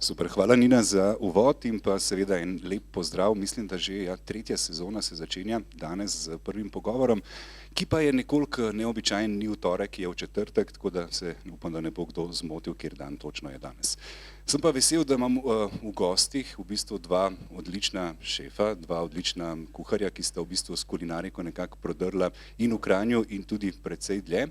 Super, hvala Nina za uvod in pa seveda en lep pozdrav. Mislim, da že tretja sezona se začenja danes z prvim pogovorom, ki pa je nekoliko neobičajen, ni v torek, je v četrtek, tako da se upam, da ne bo kdo zmotil, kjer dan točno je danes. Sem pa vesel, da imam v gostih v bistvu dva odlična šefa, dva odlična kuharja, ki sta v bistvu s kulinariko nekako prodrla in v Kranju in tudi precej dlje.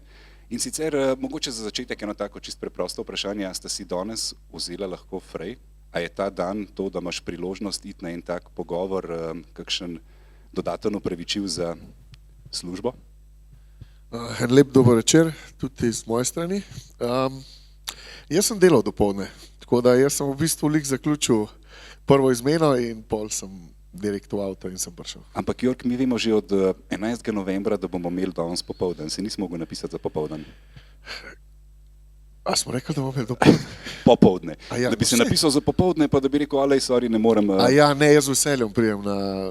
In sicer mogoče za začetek eno tako čisto preprosto vprašanje, a sta si danes vzela lahko frej? A je ta dan to, da imaš priložnost iti na en tak pogovor, kakšen dodaten opravičil za službo? En lep dober večer, tudi z moje strani. Jaz sem delal dopoldne, tako da jaz sem v bistvu lik zaključil prvo izmeno in pol sem direkt v avto in sem prišel. Ampak Jörg, mi vemo že od 11. novembra, da bomo imeli danes popoldan. Se nismo mogli napisati za popoldan. A smo rekli, da bomo imeli dopoldne? Popoldne. Ja, da bi se napisal za popoldne, pa da bi rekel, alej, sorry, ne morem. Ne, jaz z veseljem prijem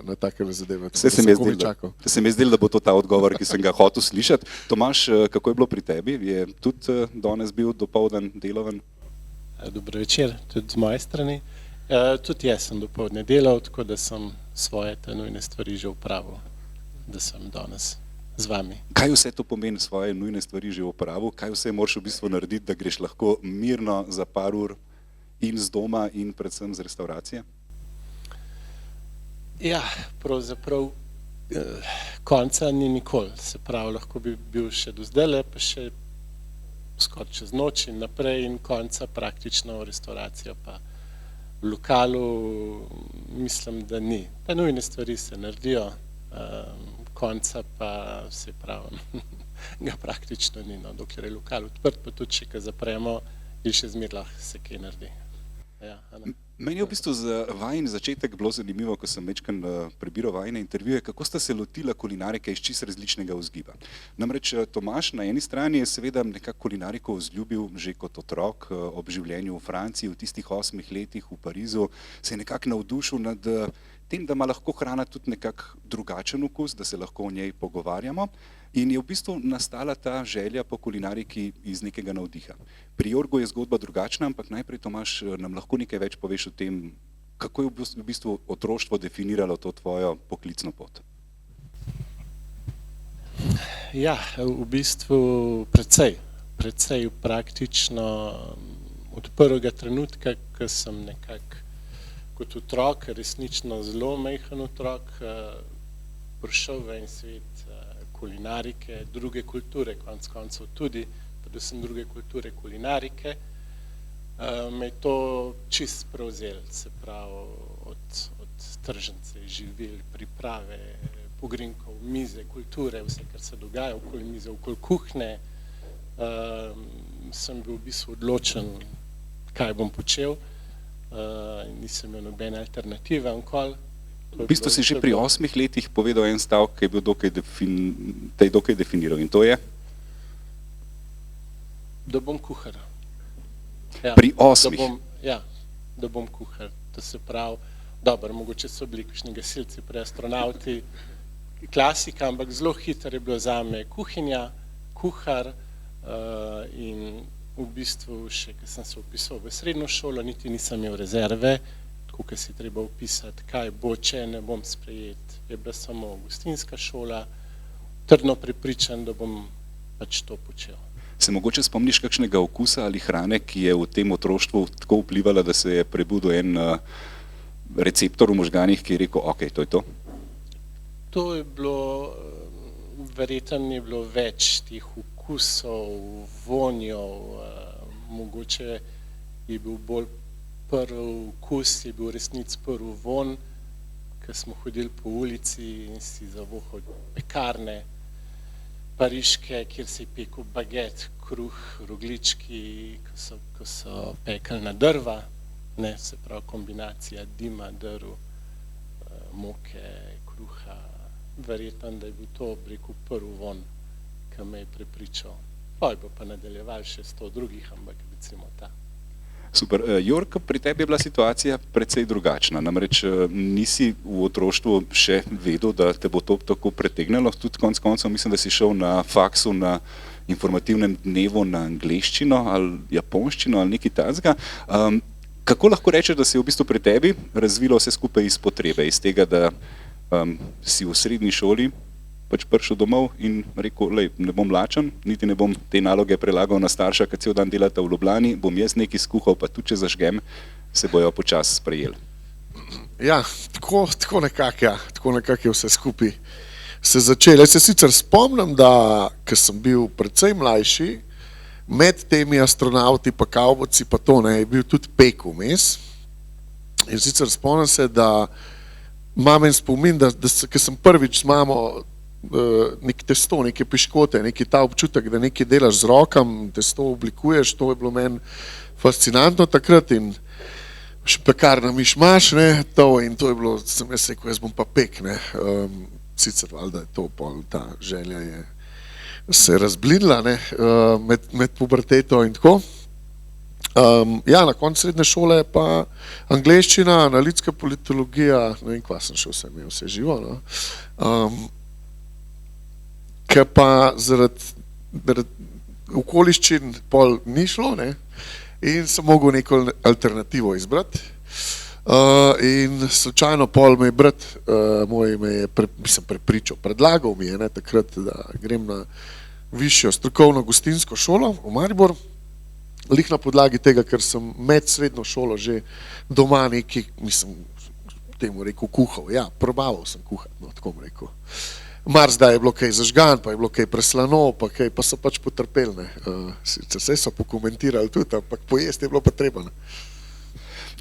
na take zadeve. Se mi je zdelo, da bo to ta odgovor, ki sem ga hotel slišati. Tomaž, kako je bilo pri tebi? Je tudi danes bil dopoldan deloven? Dobro večer, tudi z moje strani. Tudi jaz sem dopoldne delal, tako da sem svoje te nujne stvari že opravil, da sem danes z vami. Kaj vse to pomeni, svoje nujne stvari že opravil? Kaj vse moraš v bistvu narediti, da greš lahko mirno za par ur in z doma in predvsem z restauracije? Ja, pravzaprav konca ni nikoli, se pravi, lahko bi bil še do zdajle, pa še skoraj čez noč in naprej in konca praktično v restauracijo pa v lokalu mislim, da ni. Te nujne stvari se naredijo, konca pa se pravi, ga praktično ni, no, dokler je lokal odprt, pa tudi če ga zapremo, je še zmeraj lahko se kaj naredi. Ja, meni je v bistvu za vajin začetek bilo zanimivo, ko sem večkrat prebiral vajine intervjuje, kako sta se lotila kulinarike iz čisto različnega vzgiba. Namreč Tomaž na eni strani je seveda nekako kulinariko vzljubil že kot otrok ob življenju v Franciji, v tistih 8 letih v Parizu, se je nekako navdušil nad tem, da ima lahko hrana tudi nekako drugačen okus, da se lahko o njej pogovarjamo. In je v bistvu nastala ta želja po kulinariki iz nekega navdiha. Pri Jorgu je zgodba drugačna, ampak najprej, Tomaž, nam lahko nekaj več poveš o tem, kako je v bistvu otroštvo definiralo to tvojo poklicno pot? Ja, v bistvu precej praktično od prvega trenutka, ko sem nekako kot otrok, resnično zelo majhen otrok, prišel v en svet kulinarike, druge kulture, konec koncev tudi, predvsem druge kulture kulinarike, me je to čist prevzel, se pravi od tržnice, živil, priprave, pogrinkov, mize, kulture, vse, kar se dogaja okoli mize, okoli kuhne, sem bil v bistvu odločen, kaj bom počel, nisem imel nobene alternative, onkoli. V bistvu si že pri 8 letih povedal en stavek, ki je bil dokaj definiral, in to je? Da bom kuhar. Ja, pri 8? Ja, da bom kuhar. To se pravi, dobro, mogoče so bili kakšni gasilci, prej astronavti, klasika, ampak zelo hitro je bilo zame kuhinja, kuhar in v bistvu še, ko sem se vpisal v srednjo šolo, niti nisem imel rezerve, ko si treba upisati, kaj bo, če ne bom sprejet. Je bila samo gostinska šola, trdno prepričan, da bom pač to počel. Se mogoče spomniš kakšnega okusa ali hrane, ki je v tem otroštvu tako vplivala, da se je prebudil en receptor v možganih, ki je rekel, ok, to je to? To je bilo, verjetno je bilo več teh okusov, vonjev, mogoče je bil bolj prvi okus, je bil resnic prvi von, ko smo hodili po ulici in si zavohali pekarne, pariške, kjer se je pekel baget, kruh, roglički, ko so pekli na drva, se pravi kombinacija dima, drv, moke, kruha. Verjetno, da je bil to, rekel, prvi von, ki me je prepričal. Pa je bilo pa nadaljeval še 100 drugih, ampak recimo ta. Super. Jörg, pri tebi je bila situacija precej drugačna, namreč nisi v otroštvu še vedel, da te bo to tako pretegnilo, tudi konec koncev mislim, da si šel na faksu na informativnem dnevu na angleščino ali japonščino ali nekaj takega. Kako lahko rečeš, da se je v bistvu pri tebi razvilo vse skupaj iz potrebe, iz tega, da si v srednji šoli pač prišel domov in rekel, lej, ne bom lačen, niti ne bom te naloge prelagal na starša, kad cel dan delata v Ljubljani, bom jaz nekaj skuhal, pa tudi če zažgem, se bojo počasi sprejeli. Ja, tako nekako, ja. Tako nekako je vse skupaj se začelo. Jaz se sicer spomnim, da ko sem bil precej mlajši, med temi astronauti pa kavbojci pa to, ne, je bil tudi pek vmes. In sicer spomnim se, da imam en spomin, da ko sem prvič z mamo nek testo, neke piškote, neki ta občutek, da nekaj delaš z rokam, testo oblikuješ, to je bilo meni fascinantno takrat in še pekarna mišmaš, ne, to, in to je bilo, sem jaz rekel, jaz bom pa pek, ne, sicer valjda je to pol, ta želja je se razblinila, ne, med puberteto in tako. Ja, na koncu srednje šole pa angleščina, analitska politologija, ne vem, kva sem šel, sem imel vse živo, no. Ker pa zaradi okoliščin pol ni šlo, ne, in sem mogel neko alternativo izbrati. In slučajno pol me je brat moj prepričal, predlagal mi je, ne, takrat, da grem na višjo strokovno gostinsko šolo v Maribor, lih na podlagi tega, ker sem med srednjo šolo že doma nekaj, temu rekel, kuhal. Ja, probaval sem kuhati, no, tako bom rekel. Zdaj je bilo kaj zažgan, pa je bilo kaj preslano, pa so pač potrpeli, ne. Sicer vse so pokomentirali tudi, ampak pojesti je bilo pa treba, ne.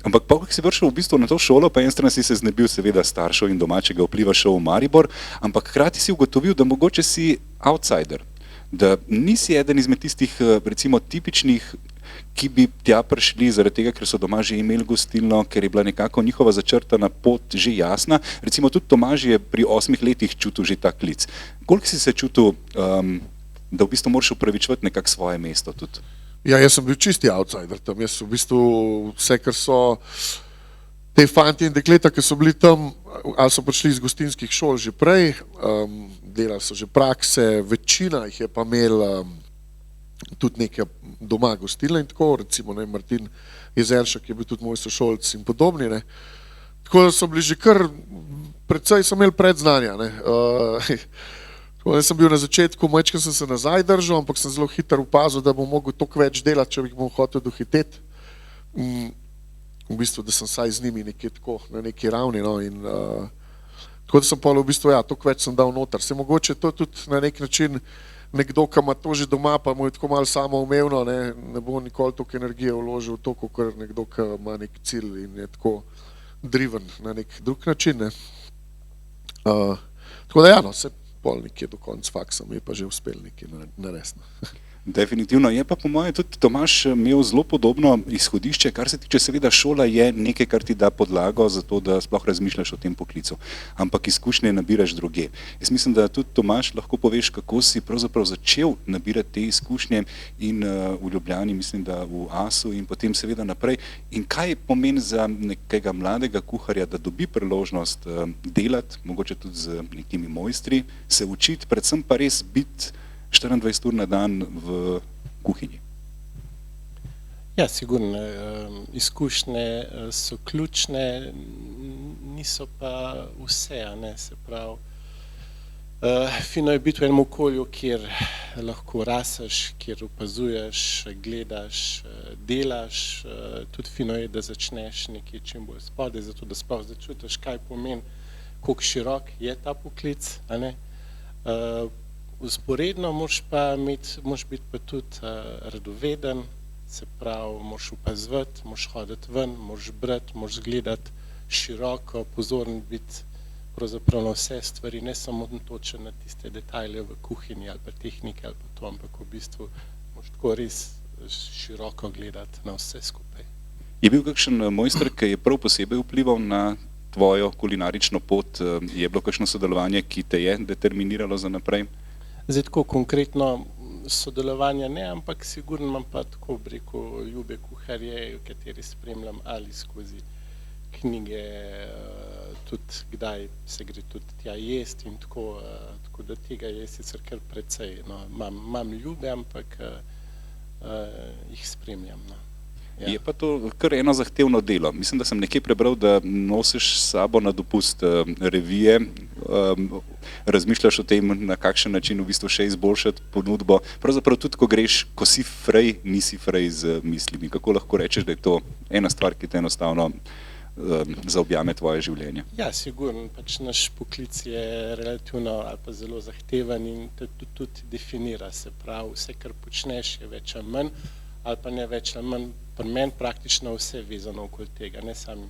Ampak pa, ko si prišel v bistvu na to šolo, pa en stran si se znebil seveda staršev in domačega vpliva šel v Maribor, ampak hkrati si ugotovil, da mogoče si outsider, da nisi eden izmed tistih, recimo, tipičnih, ki bi tja prišli zaradi tega, ker so doma že imeli gostilno, ker je bila nekako njihova začrtana pot že jasna. Recimo tudi Tomaž je pri 8 letih čutil že ta klic. Koliko si se čutil, da v bistvu moraš upravičevati nekako svoje mesto tudi? Ja, jaz sem bil čisti outsider tam. Jaz v bistvu vse, kar so te fanti in dekleta, ki so bili tam, ali so prišli iz gostinskih šol že prej, delali so že prakse, večina jih je pa imel tudi neke doma gostilne in tako, recimo, ne, Martin Jezeršek je bil tudi moj sošolc in podobni, ne. Tako da so bili že kar, predvsej so imeli predznanja, ne. Tako da sem bil na začetku, majčkeno sem se nazaj držal, ampak sem zelo hitro opazil, da bom mogel toliko več delati, če bih bom hotel dohiteti. V bistvu, da sem saj z njimi nekje tako, na neki ravni, no, in tako da sem pa v bistvu, ja, toliko več sem dal noter. Se mogoče to tudi na nek način nekdo, ki ima to že doma, pa mu je tako malo samoumevno, ne bo nikoli toliko energije vložil v to, kot nekdo, ki ima nek cilj in je tako driven na nek drug način, ne. Tako da ja, no, se pol nekje do konca faksa mi je pa že uspel nekaj narediti. Definitivno. Je pa po moje tudi Tomaž imel zelo podobno izhodišče, kar se tiče seveda šola je nekaj, kar ti da podlago za to, da sploh razmišljaš o tem poklicu. Ampak izkušnje nabiraš drugje. Jaz mislim, da tudi Tomaž lahko poveš, kako si pravzaprav začel nabirati te izkušnje in v Ljubljani, mislim, da v ASU in potem seveda naprej. In kaj pomeni za nekega mladega kuharja, da dobi priložnost delati, mogoče tudi z nekimi mojstri, se učiti, predvsem pa res biti 24 ur na dan v kuhinji? Ja, sigurno. Izkušnje so ključne, niso pa vse, ne, se pravi. Fino je biti v enem okolju, kjer lahko raseš, kjer opazuješ, gledaš, delaš. Tudi fino je, da začneš nekaj čim bolj spodaj, zato da sploh začutiš, kaj pomeni, koliko širok je ta poklic, a ne. Vzporedno moraš biti pa tudi radoveden, se pravi, moraš opazovati, moraš hoditi ven, moraš brati, moraš gledati široko, pozoren biti pravzaprav na vse stvari, ne samo točen na tiste detajle v kuhinji ali pa tehnike ali pa to, ampak v bistvu moraš tako res široko gledati na vse skupaj. Je bil kakšen mojster, ki je prav posebej vplival na tvojo kulinarično pot? Je bilo kakšno sodelovanje, ki te je determiniralo za naprej? Zdaj tako konkretno sodelovanja ne, ampak sigurno imam pa tako, bi rekel, ljube kuharje, v kateri spremljam ali skozi knjige, tudi kdaj se gre tudi tja jesti in tako, tako da tega je sicer kar precej, no, imam ljube, ampak jih spremljam, no. Ja. Je pa to kar eno zahtevno delo. Mislim, da sem nekje prebral, da nosiš s sabo na dopust revije, razmišljaš o tem, na kakšen način v bistvu še izboljšati ponudbo. Pravzaprav tudi, ko greš, ko si frej, nisi frej z mislimi. Kako lahko rečeš, da je to ena stvar, ki te enostavno zaobjame tvoje življenje? Ja, sigurno, pač naš poklic je relativno ali pa zelo zahteven in te tudi definira, se pravi, vse, kar počneš, je več ali manj, ali pa ne več ali manj, pri meni praktično vse vezano okoli tega, ne sam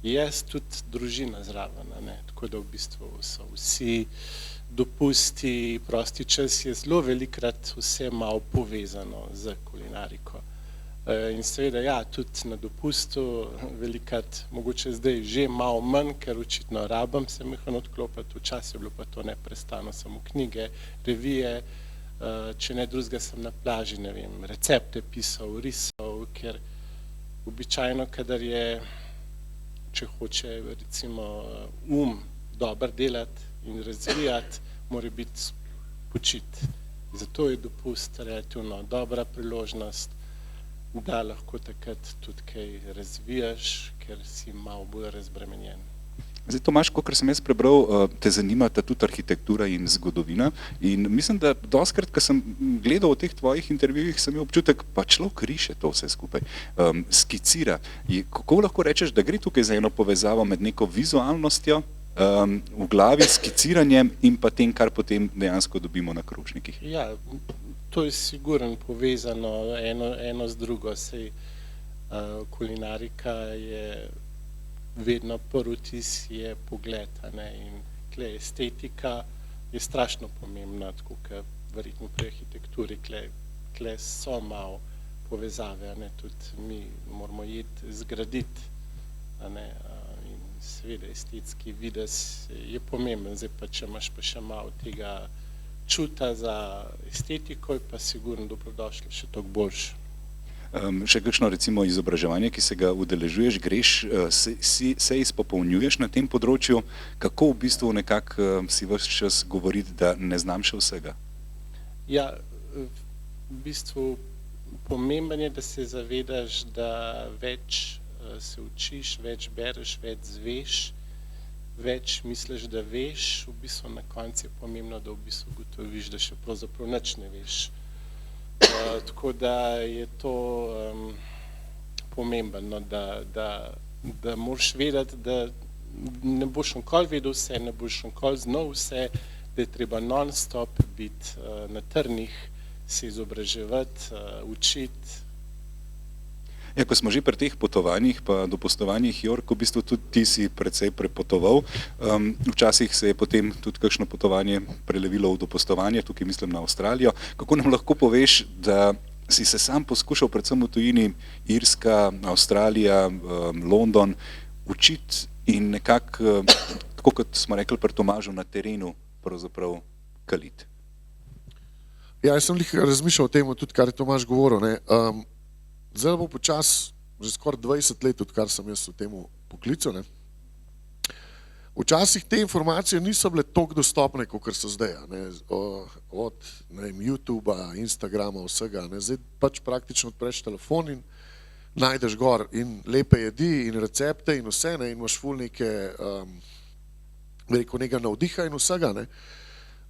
jaz, tudi družina zraven, ne, tako da v bistvu so vsi dopusti, prosti čas je zelo velikrat vse malo povezano z kulinariko. In seveda, ja, tudi na dopustu velikrat, mogoče zdaj že malo manj, ker očitno rabim se mehano odklopiti, včasih je bilo pa to neprestano, samo knjige, revije, če ne drugega sem na plaži, ne vem, recepte pisal, risal, ker običajno, kadar je, če hoče recimo dobro delati in razvijati, mora biti počit. Zato je dopust relativno dobra priložnost, da lahko takrat tudi kaj razvijaš, ker si malo bolj razbremenjen. Zdaj, Tomaž, kakor sem jaz prebral, te zanimata tudi arhitektura in zgodovina in mislim, da dostikrat, ko sem gledal o teh tvojih intervjujih, sem imel občutek, pa človek riše to vse skupaj, skicira. Kako lahko rečeš, da gre tukaj za eno povezavo med neko vizualnostjo v glavi, skiciranjem in pa tem, kar potem dejansko dobimo na krožnikih? Ja, to je sigurno povezano eno z drugo, saj kulinarika je vedno prvi vtis je pogled, ne, in tle estetika je strašno pomembna, tako kot verjetno pri arhitekturi, tle so malo povezave, ne, tudi mi moramo zgraditi, ne, in seveda estetski videz je pomemben, zdaj pa če imaš pa še malo tega čuta za estetiko, je pa sigurno dobrodošlo, še toliko boljše. Še kakšno recimo izobraževanje, ki se ga udeležuješ, greš, se izpopolnjuješ na tem področju, kako v bistvu nekako si ves čas govoriti, da ne znam še vsega? Ja, v bistvu pomemben je, da se zavedaš, da več se učiš, več bereš, več zveš, več misliš, da veš, v bistvu na koncu je pomembno, da v bistvu ugotoviš, da še pravzaprav nič ne veš. Tako da je to pomembno, da moraš vedeti, da ne boš nikoli vedel vse, ne boš nikoli znal vse, da je treba non-stop biti na trnih, se izobraževati, učiti. Ja, ko smo že pri teh potovanjih pa dopustovanjih, Jork, v bistvu tudi ti si precej prepotoval. Včasih se je potem tudi kakšno potovanje prelevilo v dopustovanje, tukaj mislim na Avstralijo. Kako nam lahko poveš, da si se sam poskušal predvsem v tujini, Irska, Avstralija, London, učiti in nekako, tako kot smo rekli pri Tomažu, na terenu pravzaprav kaliti? Ja, jaz sem razmišljal o tem, tudi kar je Tomaž govoril, ne. Zdaj bo počas že skoraj 20 let, odkar sem jaz v tem poklicu, ne. Včasih te informacije niso bile toliko dostopne, kot so zdaj, ne, od YouTubea, Instagrama, vsega, ne. Zdaj pač praktično odpreš telefon in najdeš gor in lepe jedi in recepte in vse, ne, in imaš ful neke, nekega navdiha in vsega, ne.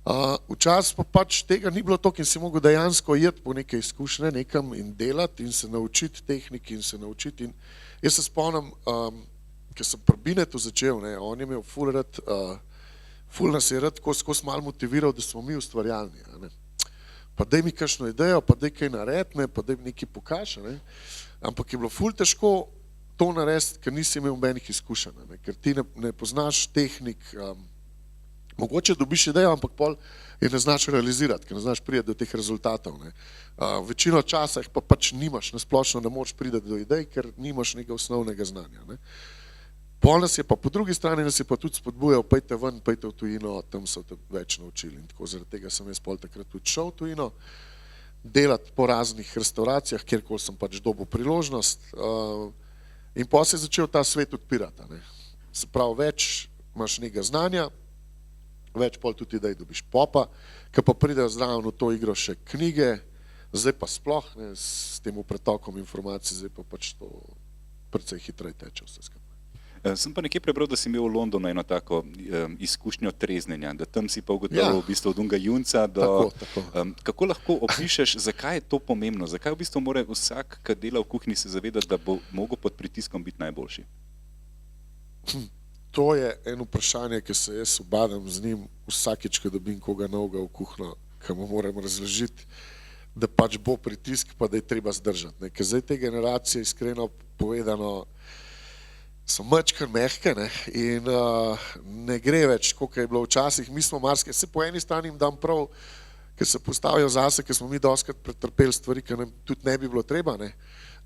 Včasih pa pač tega ni bilo toliko in si mogel dejansko jeti po neke izkušnje nekam in delati in se naučiti tehniki in se naučiti. In jaz se spomnim, ker sem pri Binetu začel, ne, on je imel ful nas je rad skozi malo motiviral, da smo mi ustvarjalni. Ne. Pa daj mi kakšno idejo, pa daj kaj narediti, ne, pa daj mi nekaj pokaži. Ne. Ampak je bilo ful težko to narediti, ker nisi imel nobenih izkušenj, ne, ker ti ne poznaš tehnik. Mogoče dobiš idejo, ampak pol je ne znaš realizirati, ker ne znaš priti do teh rezultatov. Ne. Večino časa jih pa pač nimaš, nasplošno ne moreš priti do idej, ker nimaš nekega osnovnega znanja. Ne. Pol nas je pa po drugi strani nas je pa tudi spodbujal, pejte ven, pejte v tujino, tam so te več naučili. In tako zaradi tega sem jaz pol takrat tudi šel v tujino, delati po raznih restauracijah, kjerkoli sem pač dobil priložnost. In pol se je začel ta svet odpirati. Ne. Se pravi, več imaš nekega znanja, več pol tudi idej dobiš popa, ker pa pridejo zraven v to igro še knjige, Zdaj pa sploh, ne, s tem pretokom informacij, zdaj pa pač to precej hitreje teče vse skupaj. Sem pa nekje prebral, da si imel v Londonu eno tako izkušnjo treznenja, da tam si pa ugotovil v bistvu od unga junca do... Tako. Kako lahko opišeš, zakaj je to pomembno? Zakaj v bistvu mora vsak, ki dela v kuhinji, se zavedati, da bo mogel pod pritiskom biti najboljši? To je eno vprašanje, ki se jaz ubadam z njim vsakič, ko dobim koga novega v kuhno, ki mu moram razložiti, da pač bo pritisk, pa da je treba zdržati. Ker zdaj te generacije, iskreno povedano, so mačkar mehke, ne, in ne gre več, koliko je bilo včasih. Mi smo marsikaj, se po eni strani jim dam prav, ker se postavijo zase, ker smo mi doskrat pretrpeli stvari, ki nam tudi ne bi bilo treba, ne,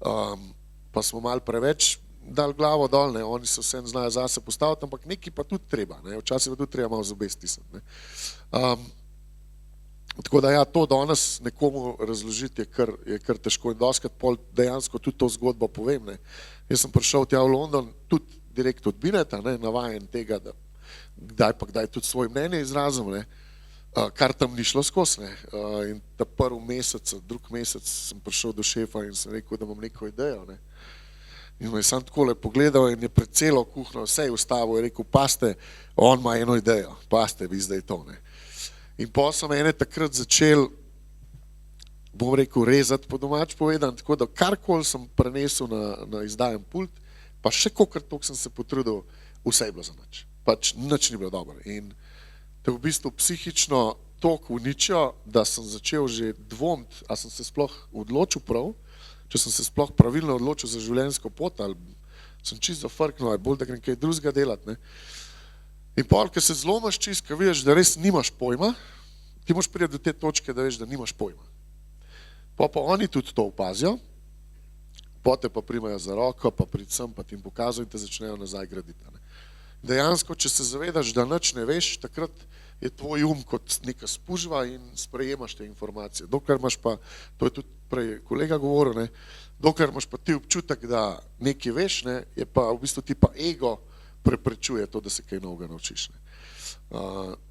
pa smo malo preveč dali glavo dol, ne, oni se vsem znajo zase postaviti, ampak nekaj pa tudi treba, ne, včasih pa tudi treba malo zobe stisniti, ne. Tako da ja, to danes nekomu razložiti je kar težko in doskrat pol dejansko tudi to zgodbo povem, ne. Jaz sem prišel tja v London tudi direkt od Bineta, ne, navajen tega, da kdaj tudi svoje mnenje izrazim, ne, kar tam ni šlo skozi, ne. In ta prvi mesec, drug mesec sem prišel do šefa in sem rekel, da imam neko idejo, ne. In me je sam takole pogledal in je pred celo kuhno vse ustavil in rekel, paste, on ima eno idejo, paste vi zdaj to, ne. In pa so mene takrat začel, bom rekel, rezati po domač povedan, tako da karkoli sem prenesel na izdajen pult, pa še kolikor toliko sem se potrudil, vse je bilo za nič. Pač nič ni bilo dobro. In te v bistvu psihično toliko uničijo, da sem začel že dvomiti, a sem se sploh odločil prav, če sem se sploh pravilno odločil za življenjsko pot, ali sem čisto zafrknil, ali bolj, da grem kaj drugega delati, ne. In pol, ko se zlomaš čist, ko vidiš, da res nimaš pojma, ti moraš priti do te točke, da veš, da nimaš pojma. Pa oni tudi to opazijo, pa te pa primajo za roko, pa prid sem, pa ti jim pokazujo in te začnejo nazaj graditi. Ne. Dejansko, če se zavedaš, da nič ne veš, takrat je tvoj kot neka spužva in sprejemaš te informacije. Dokler imaš pa, to je tudi prej kolega govoril, ne, dokler imaš pa ti občutek, da nekaj veš, ne, je pa v bistvu ti pa ego preprečuje to, da se kaj novega naučiš. Ne.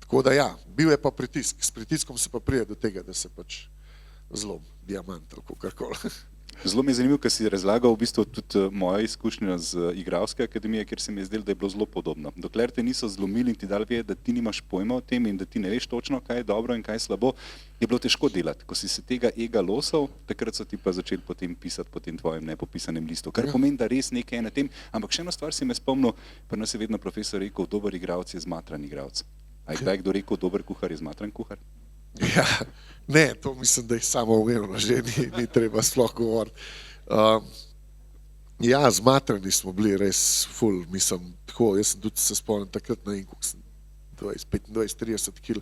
Tako da ja, bil je pa pritisk, s pritiskom se pa pride do tega, da se pač zlom, diamant ali kakorkoli. Zelo mi je zanimivo, ker si razlagal v bistvu tudi moja izkušnja z igralske akademije, kjer se mi je zdelo, da je bilo zelo podobno. Dokler te niso zlomili in ti dali vedeti, da ti nimaš pojma o tem in da ti ne veš točno, kaj je dobro in kaj je slabo, je bilo težko delati. Ko si se tega ega losal, takrat so ti pa začeli potem pisati po tem tvojem nepopisanem listu. Kar pomeni, da res nekaj je na tem. Ampak še eno stvar si me spomnil, pa nas je vedno profesor rekel, dober igralec je zmatran igralec. A je kdaj kdo rekel, dober kuhar je zmatran kuhar? Ja, ne, to mislim, da je samo umevno, že ni treba sploh govoriti. Ja, zmatrani smo bili res ful, mislim, tako, jaz sem tudi se spomnim takrat, ne vem, koliko sem 25-30 kil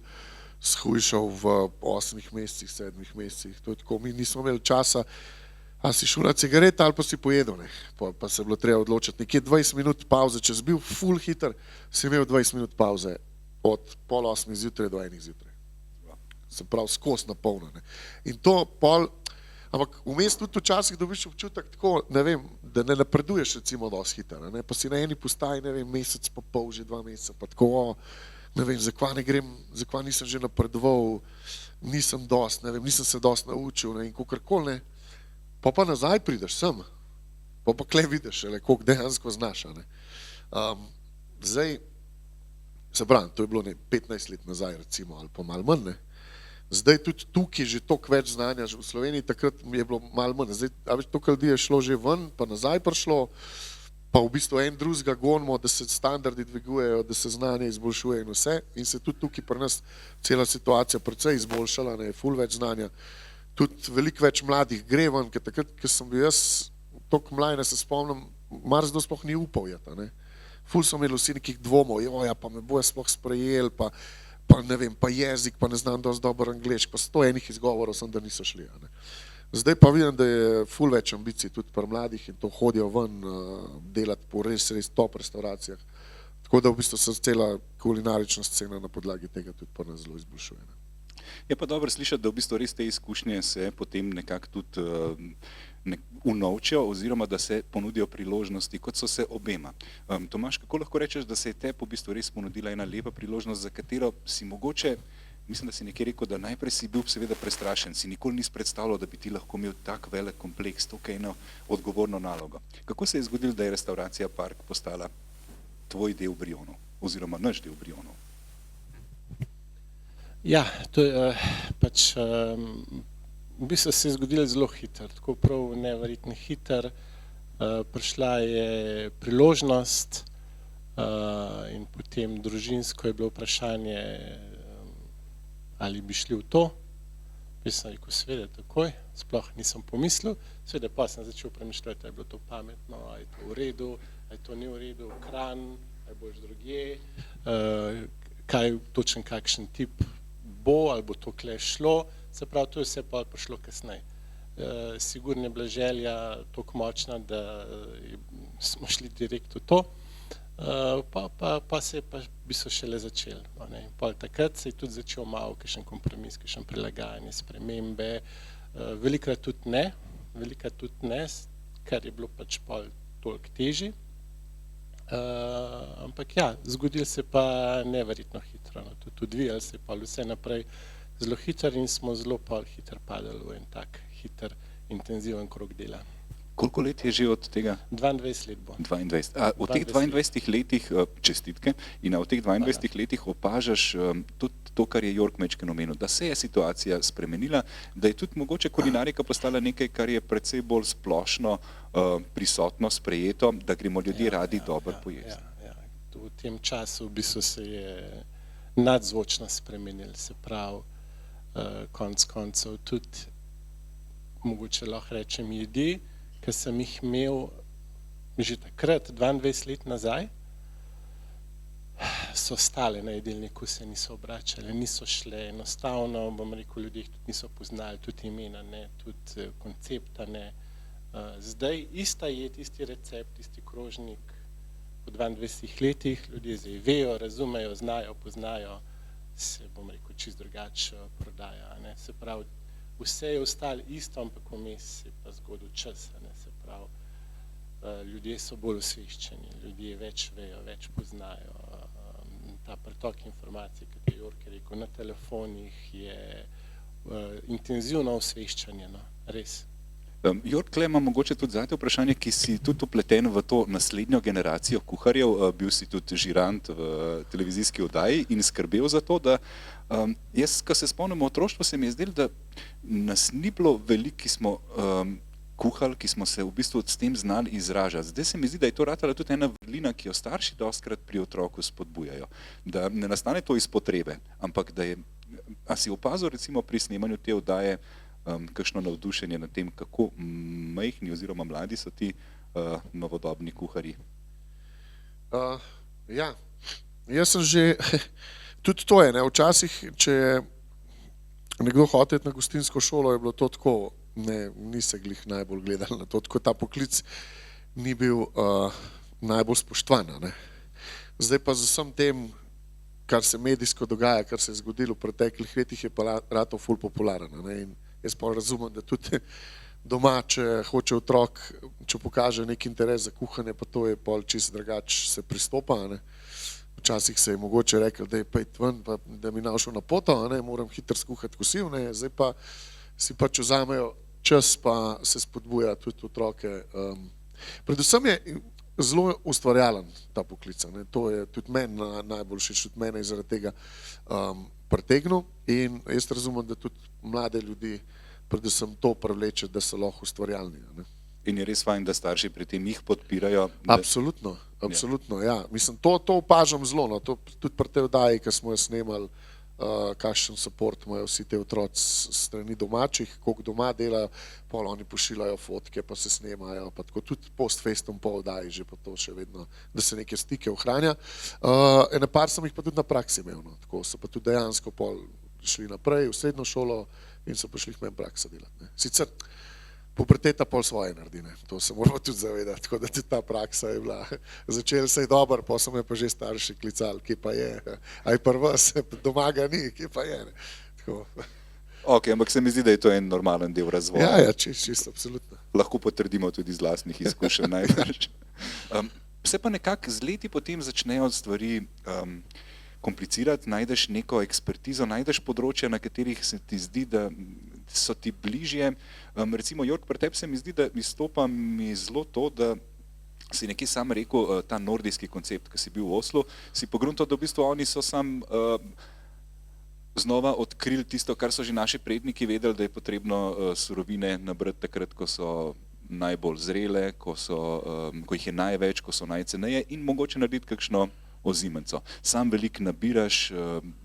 shujšal v 8 mesecih, 7 mesecih, to je tako, mi nismo imeli časa, a si šel na cigareta ali pa si pojedel, ne, pa se je bilo treba odločiti, nekje 20 minut pauze, če si bil ful hiter, si imel 20 minut pauze od 7:30 zjutraj do 1 zjutraj. Se pravi, skozi napolnjene. In to pol, ampak vmes tudi včasih dobiš občutek tako, ne vem, da ne napreduješ recimo dosti hitro, ne, pa si na eni postaji, ne vem, mesec pa pol, že 2 meseca, pa tako, ne vem, zakaj ne grem, zakaj nisem že napredoval, nisem dosti, ne vem, nisem se dosti naučil, ne, in kakorkoli, ne, pa nazaj prideš sem, pa kle vidiš, koliko dejansko znaš, ne. Zdaj, se pravim, to je bilo ne 15 let nazaj recimo, ali pa malo manj, ne. Zdaj tudi tukaj že toliko več znanja, že v Sloveniji takrat je bilo malo manj. Zdaj, a veš, toliko ljudi je šlo že ven, pa nazaj prišlo, pa v bistvu en drugega gonimo, da se standardi dvigujejo, da se znanje izboljšuje in vse. In se tudi tukaj pri nas cela situacija precej izboljšala, ne, ful več znanja. Tudi veliko več mladih gre ven, ker takrat, ko sem bil jaz toliko mlaj, ne se spomnim, marsikdo sploh ni upal jeti, ne. Ful so imeli vsi nekih dvomov, joja, pa me bojo sploh sprejeli, pa ne vem, pa jezik, pa ne znam dosti dobro angleško, pa 100 enih izgovorov sem, da niso šli. Ne. Zdaj pa vidim, da je ful več ambicij tudi pri mladih in to hodijo ven delati po res top restauracijah. Tako da v bistvu se cela kulinarična scena na podlagi tega tudi pa nas zelo izboljšuje. Ne. Je pa dobro slišati, da v bistvu res te izkušnje se potem nekako tudi unovčijo oziroma da se ponudijo priložnosti, kot so se obema. Tomaž, kako lahko rečeš, da se je tebi v bistvu res ponudila ena lepa priložnost, za katero si mogoče mislim, da si nekje rekel, da najprej si bil seveda prestrašen, si nikoli nisi predstavljal, da bi ti lahko imel tak velik kompleks, tukaj eno odgovorno nalogo. Kako se je zgodilo, da je restauracija Park postala tvoj del Brionov, oziroma naš del Brionov? Ja, to je pač v bistvu se je zgodilo zelo hitro, tako prav neverjetno hitro. Prišla je priložnost in potem družinsko je bilo vprašanje, ali bi šli v to. Jaz sem rekel, seveda takoj, sploh nisem pomislil, seveda pa sem začel premišljati, ali je bilo to pametno, ali je to v redu, ali to ni v redu, Kranj, ali boš drugje, kaj točen kakšen tip bo, ali bo to kle šlo, se pravi, to je vse pa prišlo kasneje. Sigurno je bila želja toliko močna, da smo šli direkt v to, pa se je pa v bistvu šele začel. Pol takrat se je tudi začel malo kakšen kompromis, kakšen prilagajanje, spremembe, velikrat tudi ne, ker je bilo pač pol toliko težje. Ampak ja, zgodilo se pa neverjetno hitro, tudi odvijali se je pa vse naprej zelo hitro in smo zelo pol hitro padali v en tak hiter, intenziven krog dela. Koliko let je že od tega? 22 let bo. 22. A v teh 22 letih, čestitke, in v teh 22 letih opažaš tudi to, kar je Jörg Mečken omenil, da se je situacija spremenila, da je tudi mogoče kulinarika postala nekaj, kar je precej bolj splošno prisotno, sprejeto, da gremo ljudje radi dobro pojesti. V tem času v bistvu se je nadzvočno spremenil, se pravi, konec koncev tudi, mogoče lahko rečem, jedi, ki sem jih imel že takrat, 22 let nazaj, so stale na jedilniku, se niso obračale, niso šle, enostavno, bom rekel, ljudje tudi niso poznali, tudi imena ne, tudi koncepta ne. Zdaj ista jed, isti recept, isti krožnik, po 22 letih ljudje zdaj vejo, razumejo, znajo, poznajo, se, bom rekel, čisto drugače prodaja. Se pravi, vse je ostalo isto, ampak vmes se je pa zgodil čas, se pravi, ljudje so bolj osveščeni, ljudje več vejo, več poznajo. Ta pretok informacij, kot je Jörg rekel, na telefonih je intenzivno osveščanje, res. Jörg, tukaj imam mogoče tudi zate vprašanje, ki si tudi upleten v to naslednjo generacijo kuharjev, bil si tudi žirant v televizijski oddaji in skrbel za to, da jaz, ko se spomnim otroštva, se mi je zdelo, da nas ni bilo veliko, ki smo kuhali, ki smo se v bistvu s tem znali izražati. Zdaj se mi zdi, da je to ratala tudi ena vrlina, ki jo starši dostikrat pri otroku spodbujajo, da ne nastane to iz potrebe, ampak da je, a si opazil recimo pri snemanju te oddaje kakšno navdušenje nad tem, kako majhni oziroma mladi so ti novodobni kuharji? Ja, jaz sem že, tudi to je, včasih, če je nekdo hotel iti na gostinsko šolo, je bilo to tako, ni se glih najbolj gledali na to, tako ta poklic ni bil najbolj spoštovan. Zdaj pa z vsem tem, kar se medijsko dogaja, kar se je zgodilo v preteklih letih, je pa ratal ful popularen. In jaz pa razumem, da tudi doma, če hoče otrok, če pokaže nek interes za kuhanje, pa to je pol čisto drugače se pristopa. Včasih se je mogoče rekel, da je pejt ven, pa da mi našel na poto, moram hitro skuhati kosiv, zdaj pa si pač vzamejo čas, pa se spodbuja tudi otroke. Predvsem je zelo ustvarjalen ta poklic, to je tudi meni najbolj všeč, tudi mene je zaradi tega pritegnil in jaz razumem, da tudi mlade ljudi predvsem to privleče, da so lahko ustvarjalni. In je res fajn, da starši pri tem jih podpirajo? Absolutno, ja. Mislim, to opažam zelo, to tudi pri tej oddaji, ki smo jo snemali, kakšen support imajo vsi te otroci strani domačih, koliko doma delajo, pol oni pošiljajo fotke, pa se snemajo, pa tako tudi post-festum po oddaji, že pa to še vedno, da se neke stike ohranja. Ene par sem jih pa tudi na praksi imel, tako so pa tudi dejansko pol šli naprej v srednjo šolo in so pa šli k meni praksa delati. Sicer puberteta pol svoje naredi, to se moramo tudi zavedati, tako da tudi ta praksa je bila, začela se je dobro, pa so me pa že starši klicali, kje pa je, aj pa vas, doma ga ni, kje pa je. Ok, ampak se mi zdi, da je to en normalen del razvoja. Ja, čisto, absolutno. Lahko potrdimo tudi iz lastnih izkušenj največ. Se pa nekako z leti potem začnejo stvari komplicirati, najdeš neko ekspertizo, najdeš področja, na katerih se ti zdi, da so ti bližje. Recimo, Jörg, pri tebi se mi zdi, da izstopa mi zelo to, da si nekje sam rekel, ta nordijski koncept, ki si bil v Oslu, si pogruntal, da v bistvu oni so sam znova odkrili tisto, kar so že naši predniki vedeli, da je potrebno surovine nabrati takrat, ko so najbolj zrele, ko jih je največ, ko so najceneje in mogoče narediti kakšno ozimenco. Sam veliko nabiraš,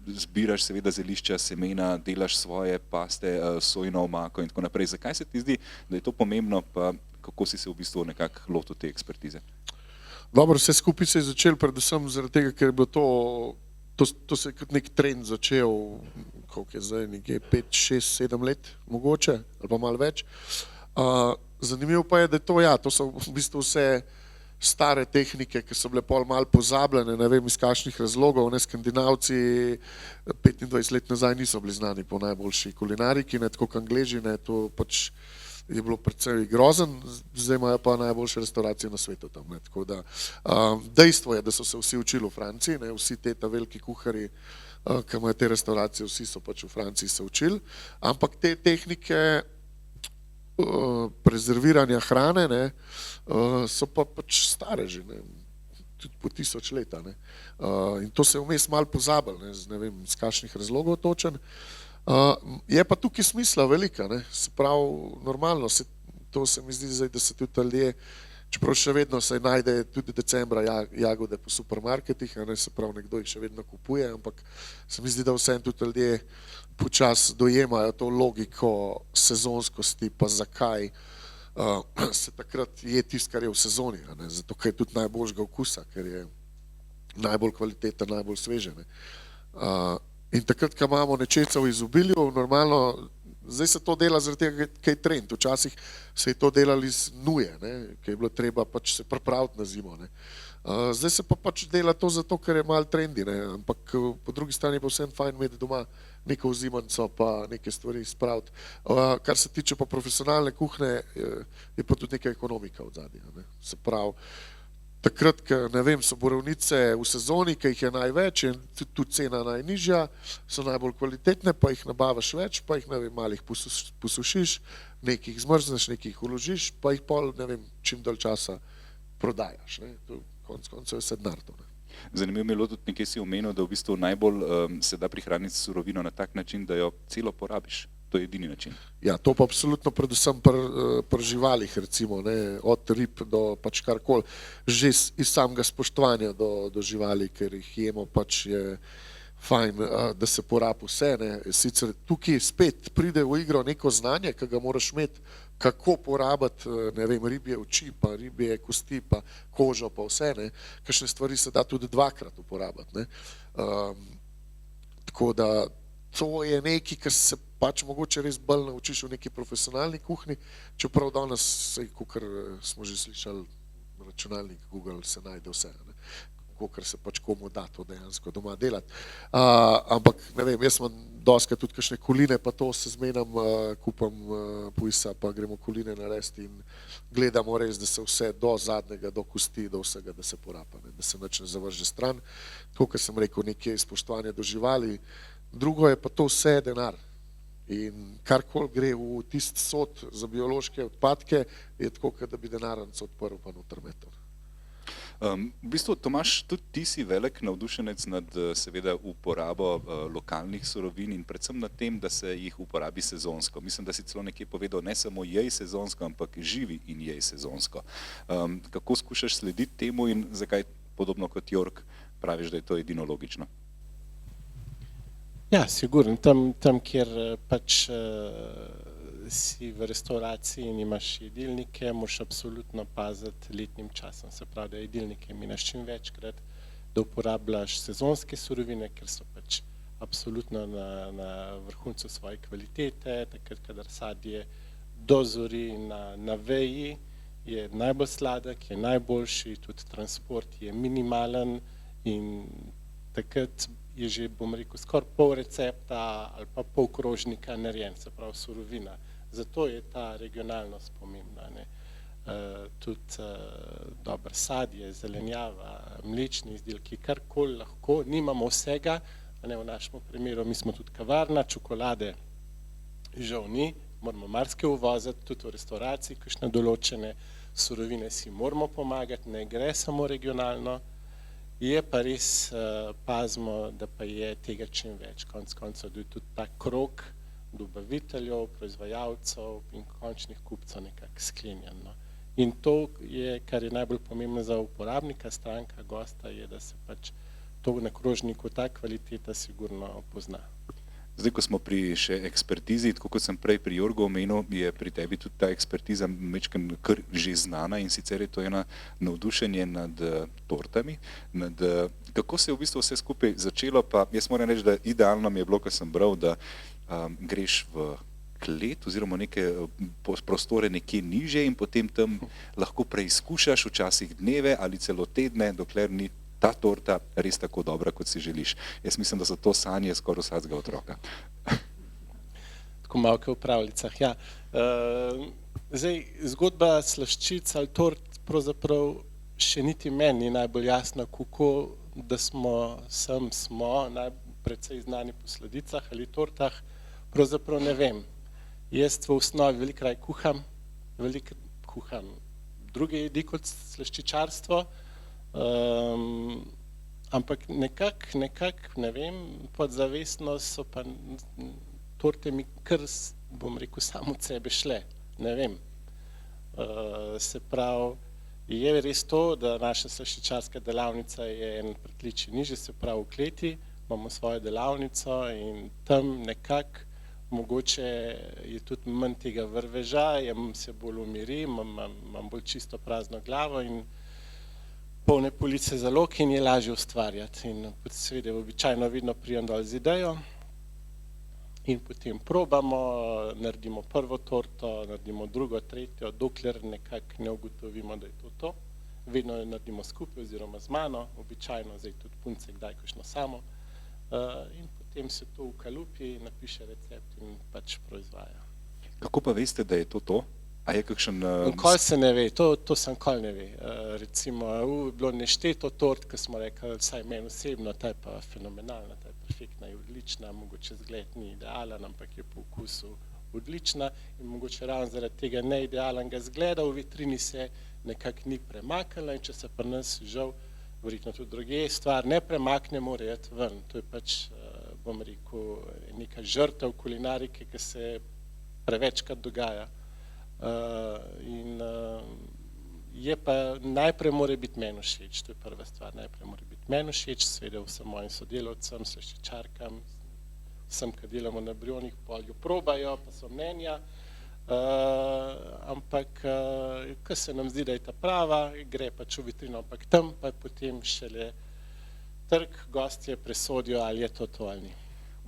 zbiraš seveda zelišča, semena, delaš svoje paste, sojino omako in tako naprej. Zakaj se ti zdi, da je to pomembno, pa kako si se v bistvu nekako lotil te ekspertize? Dobro, vse skupaj se je začel predvsem zaradi tega, ker je bilo to se je kot nek trend začel, koliko je zdaj, nekje 5, 6, 7 let mogoče, ali pa malo več. Zanimivo pa je, da to so v bistvu vse stare tehnike, ki so bile pol malo pozabljene, ne vem iz kakšnih razlogov, Skandinavci 25 let nazaj niso bili znani po najboljši kulinariki, tako kot Angleži, to pač je bilo predvsej grozen, zdaj imajo pa najboljše restauracije na svetu tam. Tako da, dejstvo je, da so se vsi učili v Franciji, vsi ta veliki kuharji, ki imajo te restauracije, vsi so pač v Franciji se učili, ampak te tehnike prezerviranja hrane so pa pač stare že, tudi po 1000 leta. In to se je vmes malo pozabilo, ne vem iz kakšnih razlogov točen. Je pa tukaj smisla velika, se pravi normalno, to se mi zdi zdaj, da se tudi ljudje, čeprav še vedno se najde tudi decembra jagode po supermarketih, se pravi nekdo jih še vedno kupuje, ampak se mi zdi, da vsem tudi ljudje počas dojemajo to logiko sezonskosti, pa zakaj se takrat je tisto, kar je v sezoni, zato ker je tudi najboljšega okusa, ker je najbolj kvaliteten, najbolj sveže. In takrat, ko imamo nečesa v izobilju, normalno, zdaj se to dela zaradi tega, kaj je trend, včasih se je to delali iz nuje, ker je bilo treba pač se pripraviti na zimo. Zdaj se pa pač dela to zato, ker je malo trendi, ampak po drugi strani pa vsem fajn imeti doma neko ozimanco pa neke stvari spraviti. Kar se tiče pa profesionalne kuhne, je pa tudi neka ekonomika v zadnji. Se pravi, takrat, ne vem, so borovnice v sezoni, ki jih je največ in tudi cena najnižja, so najbolj kvalitetne, pa jih nabavaš več, pa jih, ne vem, malih posušiš, nekih zmrzneš, nekih uložiš, pa jih pol, ne vem, čim dalj časa prodajaš. Konec koncev je vse denar to. Zanimivo mi je bilo tudi nekaj si omenil, da v bistvu najbolj se da prihraniti surovino na tak način, da jo celo porabiš. To je edini način. Ja, to pa absolutno predvsem pri živalih, recimo, od rib do pač karkoli, že iz samega spoštovanja do živali, ker jih jemo, pač je fajn, da se porabi vse. Sicer tukaj spet pride v igro neko znanje, ki ga moraš imeti, kako porabiti, ne vem, ribje oči, pa ribje kosti, pa kožo, pa vse. Kakšne stvari se da tudi dvakrat uporabiti. Tako da to je nekaj, kar se pač mogoče res bolj naučiš v neki profesionalni kuhni, čeprav danes, kakor smo že slišali, računalnik Google se najde vse, kakor se pač komu da to dejansko doma delati. Ampak, ne vem, jaz imam doskrat tudi kakšne koline, pa to se zmenam, kupam pujsa, pa gremo koline narediti in gledamo res, da se vse do zadnjega, do kosti, do vsega, da se porapa, da se nič ne zavrže stran. To, kar sem rekel, nekje spoštovanje do živali, drugo je pa to vse denar. In karkoli gre v tisti sod za biološke odpadke, je tako, da bi denarnico odprl pa noter metal. V bistvu, Tomaž, tudi ti si velik navdušenec nad seveda uporabo lokalnih surovin in predvsem nad tem, da se jih uporabi sezonsko. Mislim, da si celo nekje povedal, ne samo jej sezonsko, ampak živi in jej sezonsko. Kako skušaš slediti temu in zakaj, podobno kot Jörg, praviš, da je to edino logično? Ja, sigurno. Tam kjer pač si v restauraciji in imaš jedilnike, moraš absolutno paziti letnim časom. Se pravi, da jedilnike imaš čim večkrat, da uporabljaš sezonske surovine, ker so pač absolutno na vrhuncu svoje kvalitete, takrat, kadar sadje dozori na veji, je najbolj sladek, je najboljši, tudi transport je minimalen in takrat je že, bom rekel, skoraj pol recepta ali pa pol krožnika narejen, se pravi surovina. Zato je ta regionalnost pomembna. tudi dobro sadje, zelenjava, mlečni izdelki, karkoli lahko, nimamo vsega, ne, v našem primeru mi smo tudi kavarna, čokolade žal ni, moramo marsikaj uvoziti, tudi v restavraciji, kakšne določene surovine si moramo pomagati, ne gre samo regionalno, je pa res pazimo, da pa je tega čim več, konec koncev, da je tudi ta krog dobaviteljev, proizvajalcev in končnih kupcev nekako sklenjen. No. In to je, kar je najbolj pomembno za uporabnika, stranka, gosta, je, da se pač to na krožniku ta kvaliteta sigurno pozna. Zdaj, ko smo pri še ekspertizi, tako kot sem prej pri Jorgu omenil, je pri tebi tudi ta ekspertiza mečken kar že znana in sicer je to ena navdušenje nad tortami, kako se je v bistvu vse skupaj začelo, pa jaz moram reči, da idealno mi je bilo, ko sem bral, da greš v klet oziroma neke prostore nekje niže in potem tam lahko preizkušaš včasih dneve ali celo tedne, dokler ni ta torta res tako dobra, kot si želiš. Jaz mislim, da so to sanje skoraj vsakega otroka. Tako malke v pravljicah, ja. Zdaj, zgodba slaščic ali tort pravzaprav še niti meni ni najbolj jasno, kako da smo precej znani po sladicah ali tortah, pravzaprav ne vem. Jaz v osnovi veliko raj kuham druge jedi kot slaščičarstvo, ampak nekako, ne vem, podzavestno so pa torte mi kar, bom rekel, samo od sebe šle, ne vem. Se pravi, je res to, da naša slaščičarska delavnica je en pritličje nižje, se pravi v kleti, imamo svojo delavnico in tam nekako mogoče je tudi manj tega vrveža, se bolj umiri, imam bolj čisto prazno glavo in polne police zalog in je lažje ustvarjati. In seveda običajno vedno pridem dol z idejo in potem probamo, naredimo prvo torto, naredimo drugo, tretjo, dokler nekako ne ugotovimo, da je to. Vedno jo naredimo skupaj oziroma z mano, običajno zdaj tudi punce kdaj kakšno samo in potem se to ukalupi, napiše recept in pač proizvaja. Kako pa veste, da je to? A je kakšen... Nikoli se ne ve, to se nikoli ne ve. Recimo, je bilo nešteto tort, ko smo rekli, vsaj meni osebno, ta je pa fenomenalna, ta je perfektna, je odlična, mogoče zgled ni idealen, ampak je po okusu odlična in mogoče ravno zaradi tega neidealnega zgleda v vitrini se nekako ni premaknila in če se pri nas žal, verjetno tudi druge, stvar ne premakne, mora iti ven. To je pač, bom rekel, neka žrtev kulinarike, ki se prevečkrat dogaja. In je pa najprej mora biti meni všeč, to je prva stvar, najprej mora biti meni všeč, seveda vsem mojim sodelavcem, slaščičarkam, vsem, ki delamo na brionih, pol jo probajo, pa so mnenja, ampak ko se nam zdi, da je ta prava, gre pač v vitrino, ampak tam pa potem šele trg, gostje presodijo, ali je to ali ni.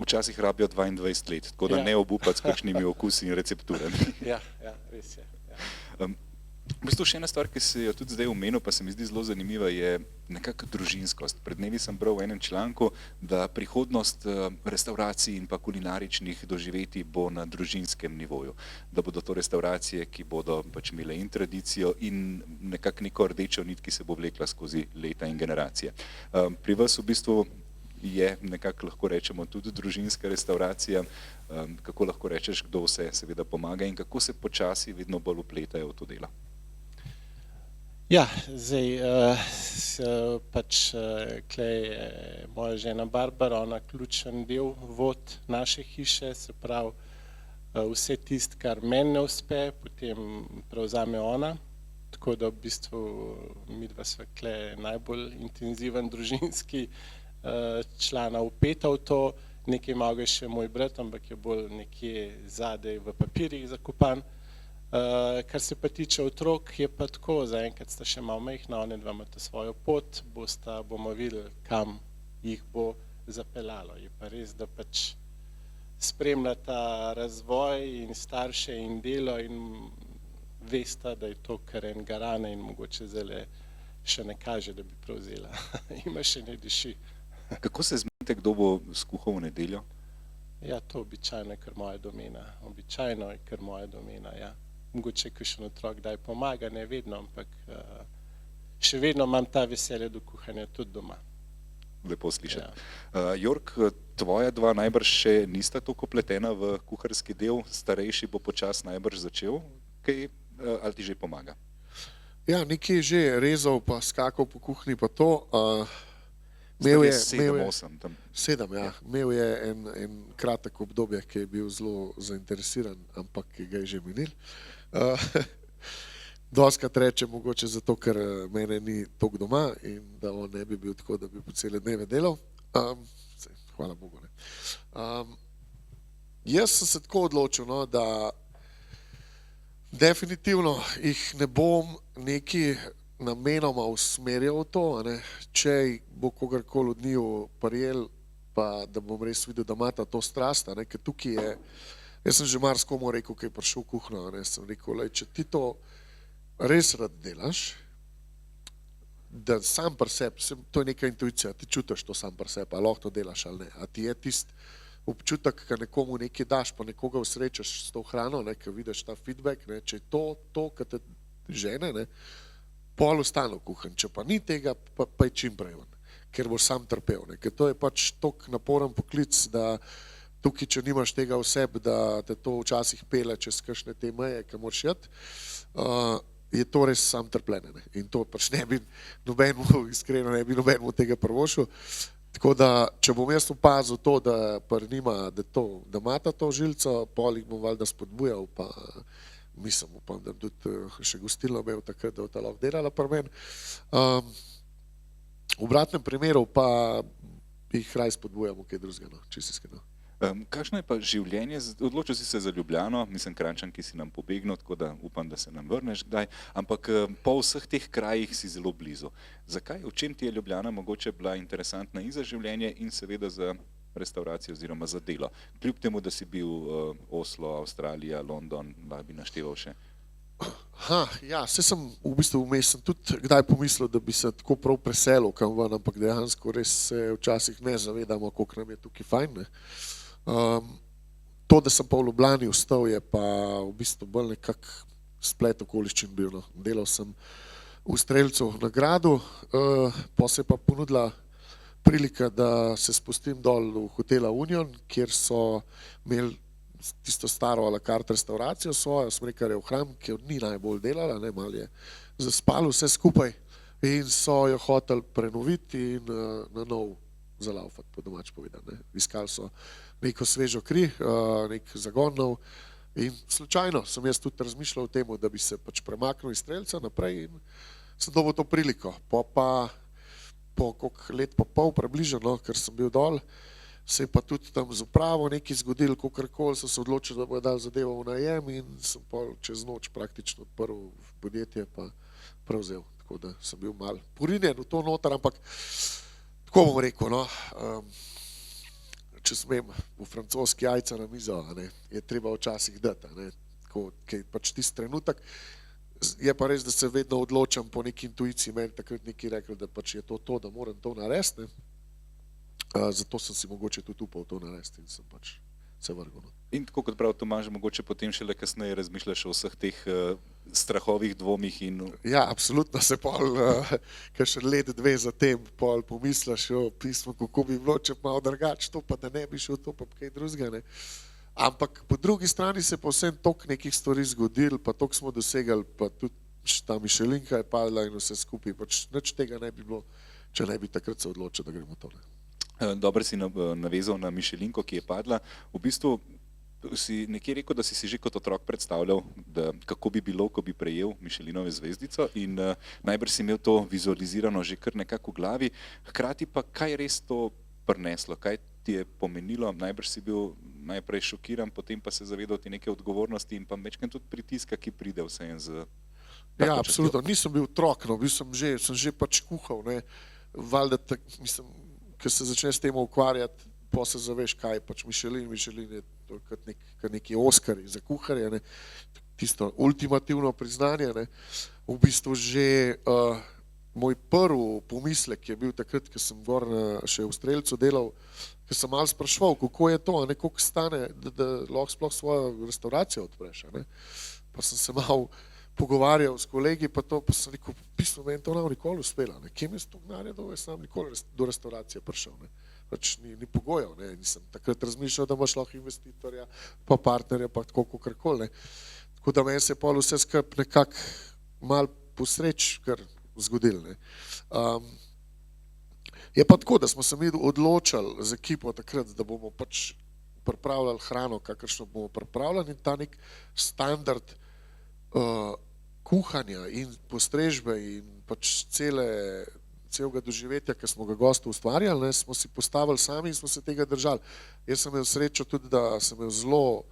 Včasih rabijo 22 let, tako da ne obupati s kakšnimi okusi in recepturami. Ja, res je. Ja. V bistvu še ena stvar, ki se jo tudi zdaj omenil, pa se mi zdi zelo zanimiva, je nekako družinskost. Pred dnevi sem bral v enem članku, da prihodnost restavracij in pa kulinaričnih doživetij bo na družinskem nivoju. Da bodo to restauracije, ki bodo pač imele in tradicijo in nekako neko rdečo nit, ki se bo vlekla skozi leta in generacije. Pri vas v bistvu je nekako lahko rečemo tudi družinska restauracija, kako lahko rečeš, kdo vse seveda pomaga in kako se počasi vedno bolj upletajo v to delo? Ja, zdaj pač klej je moja žena Barbara, ona ključen del vod naše hiše, se pravi vse tisto, kar meni ne uspe, potem prevzame ona, tako da v bistvu midva sva klej najbolj intenziven družinski člana vpeta v to, nekaj malega še moj brat, ampak je bolj nekje zadej v papirjih zakopan. Kar se pa tiče otrok, je pa tako, zaenkrat sta še malo majhna, one dva imata svojo pot, bomo videli, kam jih bo zapeljalo. Je pa res, da pač spremljata razvoj in starše in delo in vesta, da je to kar en garane in mogoče zdaj še ne kaže, da bi prevzela. Ima še ne diši. Kako se zmenite, kdo bo skuhal v nedeljo? Ja, to običajno je kar moja domena. Običajno je kar moja domena, ja. mogoče kakšen otrok kdaj pomaga, ne vedno, ampak še vedno imam ta veselje do kuhanja tudi doma. Lepo slišati. Ja. Jork, tvoja dva najbrž še nista toliko pletena v kuharski del, starejši bo počasi najbrž začel, kaj, ali ti že pomaga? Ja, nekaj je že rezal, pa skakal po kuhinji, pa to. Imel je 7-8 tam. 7, ja. Imel je en kratek obdobje, ki je bil zelo zainteresiran, ampak ga je že minil. Doskrat reče mogoče zato, ker mene ni toliko doma in da on ne bi bil tako, da bi po cele dneve delal. Hvala Bogu. Ne. Jaz sem se tako odločil, no, da definitivno jih ne bom neki namenoma usmerjal v to, ne. Če bo kogarkoli od njiju prijel, pa da bom res videl, da imata to strast, ne, ker tukaj je, jaz sem že marsikomu rekel, ki je prišel v kuhno, ne, sem rekel, lej, če ti to res rad delaš, da sam pri sebi, to je neka intuicija, ti čutiš to sam pri sebi, a lahko to delaš ali ne, a ti je tist občutek, ko nekomu nekaj daš, pa nekoga usrečaš s to hrano, ne, ko vidiš ta feedback, ne, če je to, kar te žene, ne, pol ostane v kuhanj, če pa ni tega, pa je čim prej ven, ker boš sam trpel, ne, ker to je pač tok naporen poklic, da tukaj, če nimaš tega v sebi, da te to včasih pele čez kakšne te meje, ki moraš jeti, je to res sam trpljenje. Ne? In to pač ne bi nobenemu, iskreno ne bi nobenemu tega prvošil. Tako da, če bom jaz opazil to, da pri njima, da imata to žilico, pol jih bom valjda spodbujal, pa mislim, upam, da tudi še gostilno imel takrat, da bo ta lahko delala pri meni. V obratnem primeru pa jih raj spodbujamo kaj drugega, no, čisto iskreno. Kakšno je pa življenje, odločil si se za Ljubljano, mislim Kranjčan, ki si nam pobegnil, tako da upam, da se nam vrneš kdaj, ampak po vseh teh krajih si zelo blizu. Zakaj, v čem ti je Ljubljana mogoče bila interesantna in za življenje in seveda za restauracijo oziroma za delo? Kljub temu, da si bil Oslo, Avstralija, London, da bi našteval še. Ja, vse sem v bistvu vmes sem tudi kdaj pomislil, da bi se tako prav preselil kam ven, ampak dejansko res se včasih ne zavedamo, koliko nam je tukaj fajn, ne. To, da sem pa v Ljubljani ostal, je pa v bistvu bolj nekak splet okoliščin bil. No. Delal sem v Strelcu na gradu, pa se je pa ponudila prilika, da se spustim dol v hotela Union, kjer so imeli tisto staro a la carte restauracijo svojo, smrekarjev hram, ki jo ni najbolj delala, ne, malo je zaspalo vse skupaj in so jo hoteli prenoviti in na nov zalaufati, po domač povedano. Iskali so neko svežo kri, nek zagon nov in slučajno sem jaz tudi razmišljal o tem, da bi se pač premaknil iz Strelca naprej in sem dobil to priliko. Po koliko let pa pol približno, ker sem bil dol, se je pa tudi tam z upravo nekaj zgodilo, kakorkoli so se odločili, da bojo dali zadevo v najem in sem pol čez noč praktično odprl podjetje pa prevzel. Tako da sem bil mal porinjen v to noter, ampak tako bom rekel, no, če smem v francoski jajca na mizo, ne, je treba včasih dati, ne, tako, kaj pač tisti trenutek. Je pa res, da se vedno odločam po neki intuiciji, meni takrat neki rekel, da pač je to, da moram to narediti, ne. Zato sem si mogoče tudi upal to narediti in sem pač se vrgel. In tako kot prav Tomaž, mogoče potem šele kasneje razmišljaš o vseh teh strahovih, dvomih in... Ja, absolutno se pol, kakšen let, dve za tem, pol pomisliš o pismu, kako bi bilo, če malo drugače to, pa da ne bi šel to, pa kaj drugega, ne. Ampak po drugi strani se pa vsem toliko nekih stvari zgodil, pa toliko smo dosegali, pa tudi ta Mišelinka je padla in vse skupaj, pač nič tega ne bi bilo, če ne bi takrat se odločil, da gremo to, ne. Dobro si navezal na Mišelinko, ki je padla. V bistvu si nekje rekel, da si že kot otrok predstavljal, kako bi bilo, ko bi prejel Mišelinove zvezdico in najbrž si imel to vizualizirano že kar nekako v glavi. Hkrati pa kaj res to prineslo, kaj ti je pomenilo, najbrž si bil najprej šokiran, potem pa se zavedal ti neke odgovornosti in pa večkrat tudi pritiska, ki pride vseeno z... Ja, absolutno, nisem bil otrok, no, sem že pač kuhal, ne, valjda, mislim, ko se začne s tem ukvarjati, pa se zaveš, kaj je pač Mišelin je kot neki Oskarji za kuharje, ne, tisto ultimativno priznanje, ne, v bistvu že moj prvi pomislek je bil takrat, ko sem gor še v Strelcu delal, ko sem malo spraševal, kako je to, a ne, koliko stane, da lahko sploh svojo restauracijo odpreš. A ne. Pa sem se malo pogovarjal s kolegi, pa sem rekel, v bistvu meni to nam nikoli uspela. Kje mi je to gnarje, da sem nikoli do restauracije prišel. Ne. Pač ni pogojev, ne. Nisem takrat razmišljal, da imaš lahko investitorja, pa partnerja, pa tako kakorkoli. Tako da meni se je pol vse skupaj nekako malo posreč, kar zgodili. Ne. Je pa tako, da smo se mi odločali z ekipo takrat, da bomo pač pripravljali hrano, kakršno bomo pripravljali in ta nek standard kuhanja in postrežbe in pač celega doživetja, ki smo ga gostu ustvarjali, ne, smo si postavili sami in smo se tega držali. Jaz sem imel srečo tudi, da sem imel zelo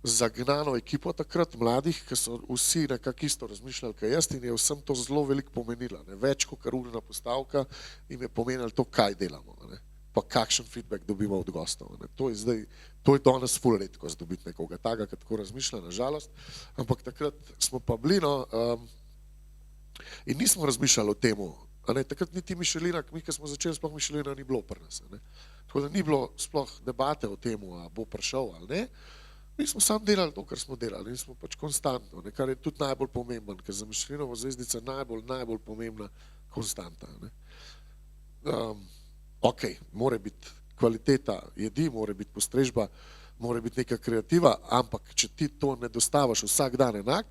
zagnano ekipo takrat, mladih, ki so vsi nekako isto razmišljali, kaj jaz, in je vsem to zelo veliko pomenilo. Ne. Več kot urna postavka jim je pomenilo to, kaj delamo, ne. Pa kakšen feedback dobimo od gostov. Ne. To je danes ful redkost dobiti nekoga takega, ki tako razmišlja, nažalost, ampak takrat smo pa bili, no, in nismo razmišljali o temu. Takrat niti Michelina, mi, ki smo začeli, sploh Michelina ni bilo pri nas. Ne. Tako da ni bilo sploh debate o tem, a bo prišel ali ne. Mi smo samo delali to, kar smo delali in smo pač konstantno, ne, kar je tudi najbolj pomemben, ker za Michelinovo zvezdico je najbolj pomembna konstanta. Ne. Ok, mora biti kvaliteta jedi, mora biti postrežba, mora biti neka kreativa, ampak če ti to ne dostavaš vsak dan enak,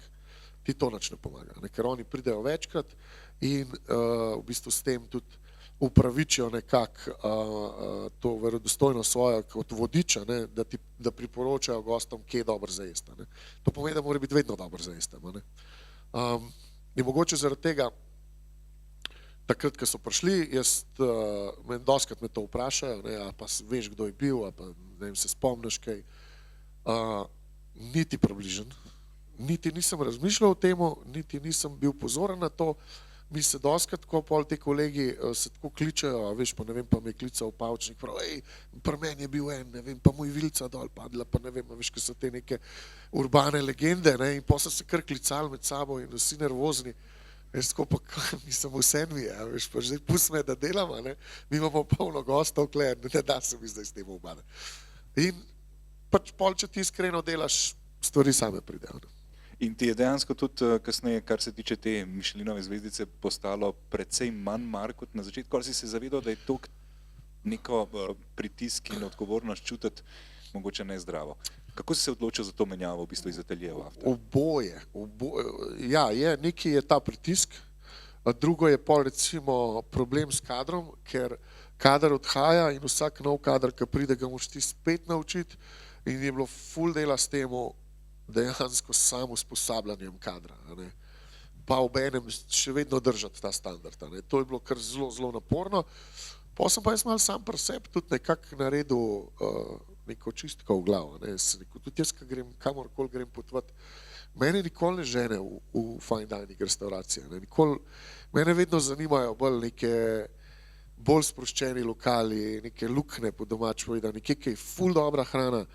ti to nič ne pomaga, ne, ker oni pridejo večkrat in v bistvu s tem tudi upravičijo nekako to verodostojno svojo kot vodiča, ne, da priporočajo gostom, kje je dobro za jesti. Ne. To pomeni, da mora biti vedno dobro za jesti. In mogoče zaradi tega, takrat, ko so prišli, dostikrat me to vprašajo, ne, a pa veš, kdo je bil, a pa ne vem, se spomniš kaj. Niti približen, niti nisem razmišljal o tem, niti nisem bil pozoren na to. Mi se dostikrat, ko pol te kolegi se tako kličejo, veš, pa ne vem, pa me je klical Pavčnik, prav, pri meni je bil en, ne vem, pa moj vilca dol padla, pa ne vem, veš, ko so te neke urbane legende, ne, in potem so se kar klicali med sabo in vsi nervozni. Veš, tako pa, mislim, vse mi je, veš, pa zdaj pusti me, da delamo, ne, mi imamo polno gostov, ne da se mi zdaj s tem obade. In pač pol, če ti iskreno delaš, stvari same pridejo. In ti je dejansko tudi kasneje, kar se tiče te Michelinove zvezdice, postalo precej manj mar kot na začetku, ali si se zavedal, da je to neko pritisk in odgovornost čutiti mogoče nezdravo. Kako si se odločil za to menjavo v bistvu iz ateljeja v After? Oboje. Ja, nekaj je ta pritisk, drugo je pol recimo problem s kadrom, ker kader odhaja in vsak nov kader, ki pride, ga moraš ti spet naučiti in je bilo ful dela s temu, dejansko samo usposabljanjem kadra, ne. Pa ob enem še vedno držati ta standard. Ne. To je bilo kar zelo, zelo naporno. Potem sem pa jaz malo sam pri sebi tudi nekako naredil neko čistko v glavo. Ne. Tudi jaz, ko grem kamorkoli grem potovati, mene nikoli ne žene v fine dining restauracije. Ne. Mene vedno zanimajo bolj sproščeni lokali, neke luknje po domač povedano, nekaj, ki je ful dobra hrana,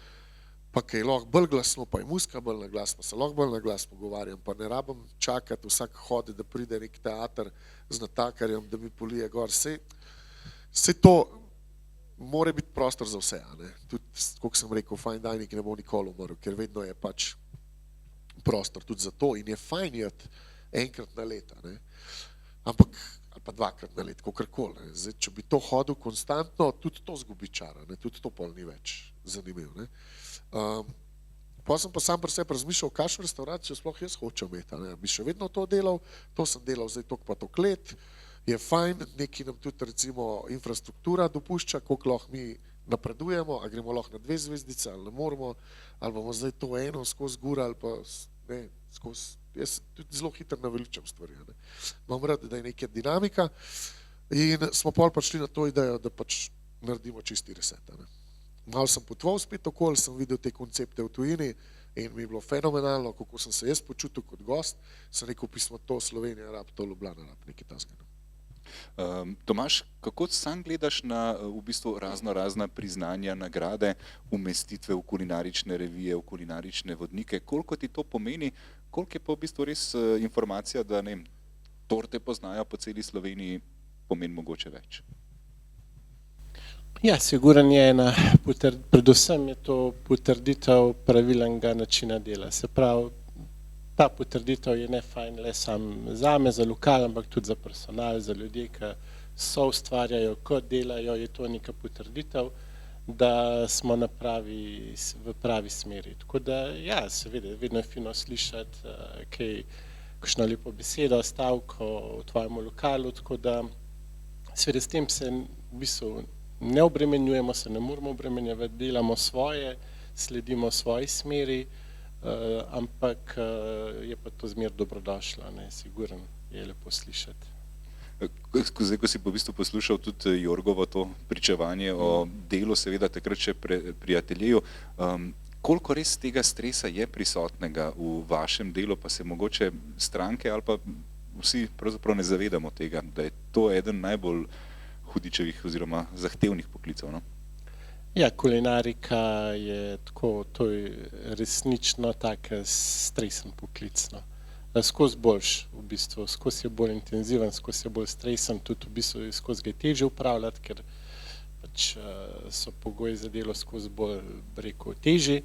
pa kaj je lahko bolj glasno, pa je muska bolj na glas, pa se lahko bolj na glas pogovarjam, pa ne rabim čakati vsak hod, da pride nek teater z natakarjem, da mi polije gor. Saj to mora biti prostor za vse. Ne? Tudi, kot sem rekel, fine dining ne bo nikoli umrl, ker vedno je pač prostor tudi za to in je fajn jeti enkrat na leto. Ne? Ampak, ali pa dvakrat na let, kakorkoli. Zdaj, če bi to hodil konstantno, tudi to zgubi čara, ne? Tudi to pol ni več zanimiv. Ne? Potem sem pa sam pri sebi razmišljal, kakšno restauracijo sploh jaz hočem imeti. Bi še vedno to delal, to sem delal zdaj toliko pa toliko let, je fajn, nekaj nam tudi recimo infrastruktura dopušča, koliko lahko mi napredujemo, a gremo lahko na 2 zvezdice ali ne moramo, ali bomo zdaj to eno skozi gura ali pa ne, skozi, jaz tudi zelo hitro naveličam stvari. Ne. Imam rad, da je neka dinamika in smo pol prišli na to idejo, da pač naredimo čisti reset. Ne. Malo sem potoval spet okoli, sem videl te koncepte v tujini in mi je bilo fenomenalno, kako sem se jaz počutil kot gost, sem rekel, pismo to Slovenija rab, to Ljubljana rab, nekaj tasega. Tomaž, kako sam gledaš na v bistvu razna priznanja, nagrade, umestitve v kulinarične revije, v kulinarične vodnike, koliko ti to pomeni, koliko je pa v bistvu res informacija, da ne, torte poznajo po celi Sloveniji, pomeni mogoče več. Ja, siguran je predvsem je to potrditev pravilnega načina dela. Se pravi, ta potrditev je ne fajn le sam zame, za lokal, ampak tudi za personal, za ljudi, ki so ustvarjajo, ko delajo, je to neka potrditev, da smo v pravi smeri. Tako da, ja, seveda, vedno je fino slišati kakšno lepo besedo, stavko v tvojem lokalu, tako da seveda s tem se v bistvu ne obremenjujemo, se ne moramo obremenjevati, delamo svoje, sledimo svoji smeri, ampak je pa to zmer dobrodošlo, siguren je lepo slišati. Zdaj, ko si v bistvu poslušal tudi Jorgovo to pričevanje o delu, seveda takrat še pri ateljeju, koliko res tega stresa je prisotnega v vašem delu, pa se mogoče stranke ali pa vsi pravzaprav ne zavedamo tega, da je to eden najbolj hudičevih oziroma zahtevnih poklicev, no? Ja, kulinarika je tako, to je resnično tak stresen poklic, no. Skozi boljš, v bistvu, skozi je bolj intenziven, skozi je bolj stresen, tudi v bistvu skozi ga je težje upravljati, ker pač so pogoji za delo skozi bolj, bi rekel, težji.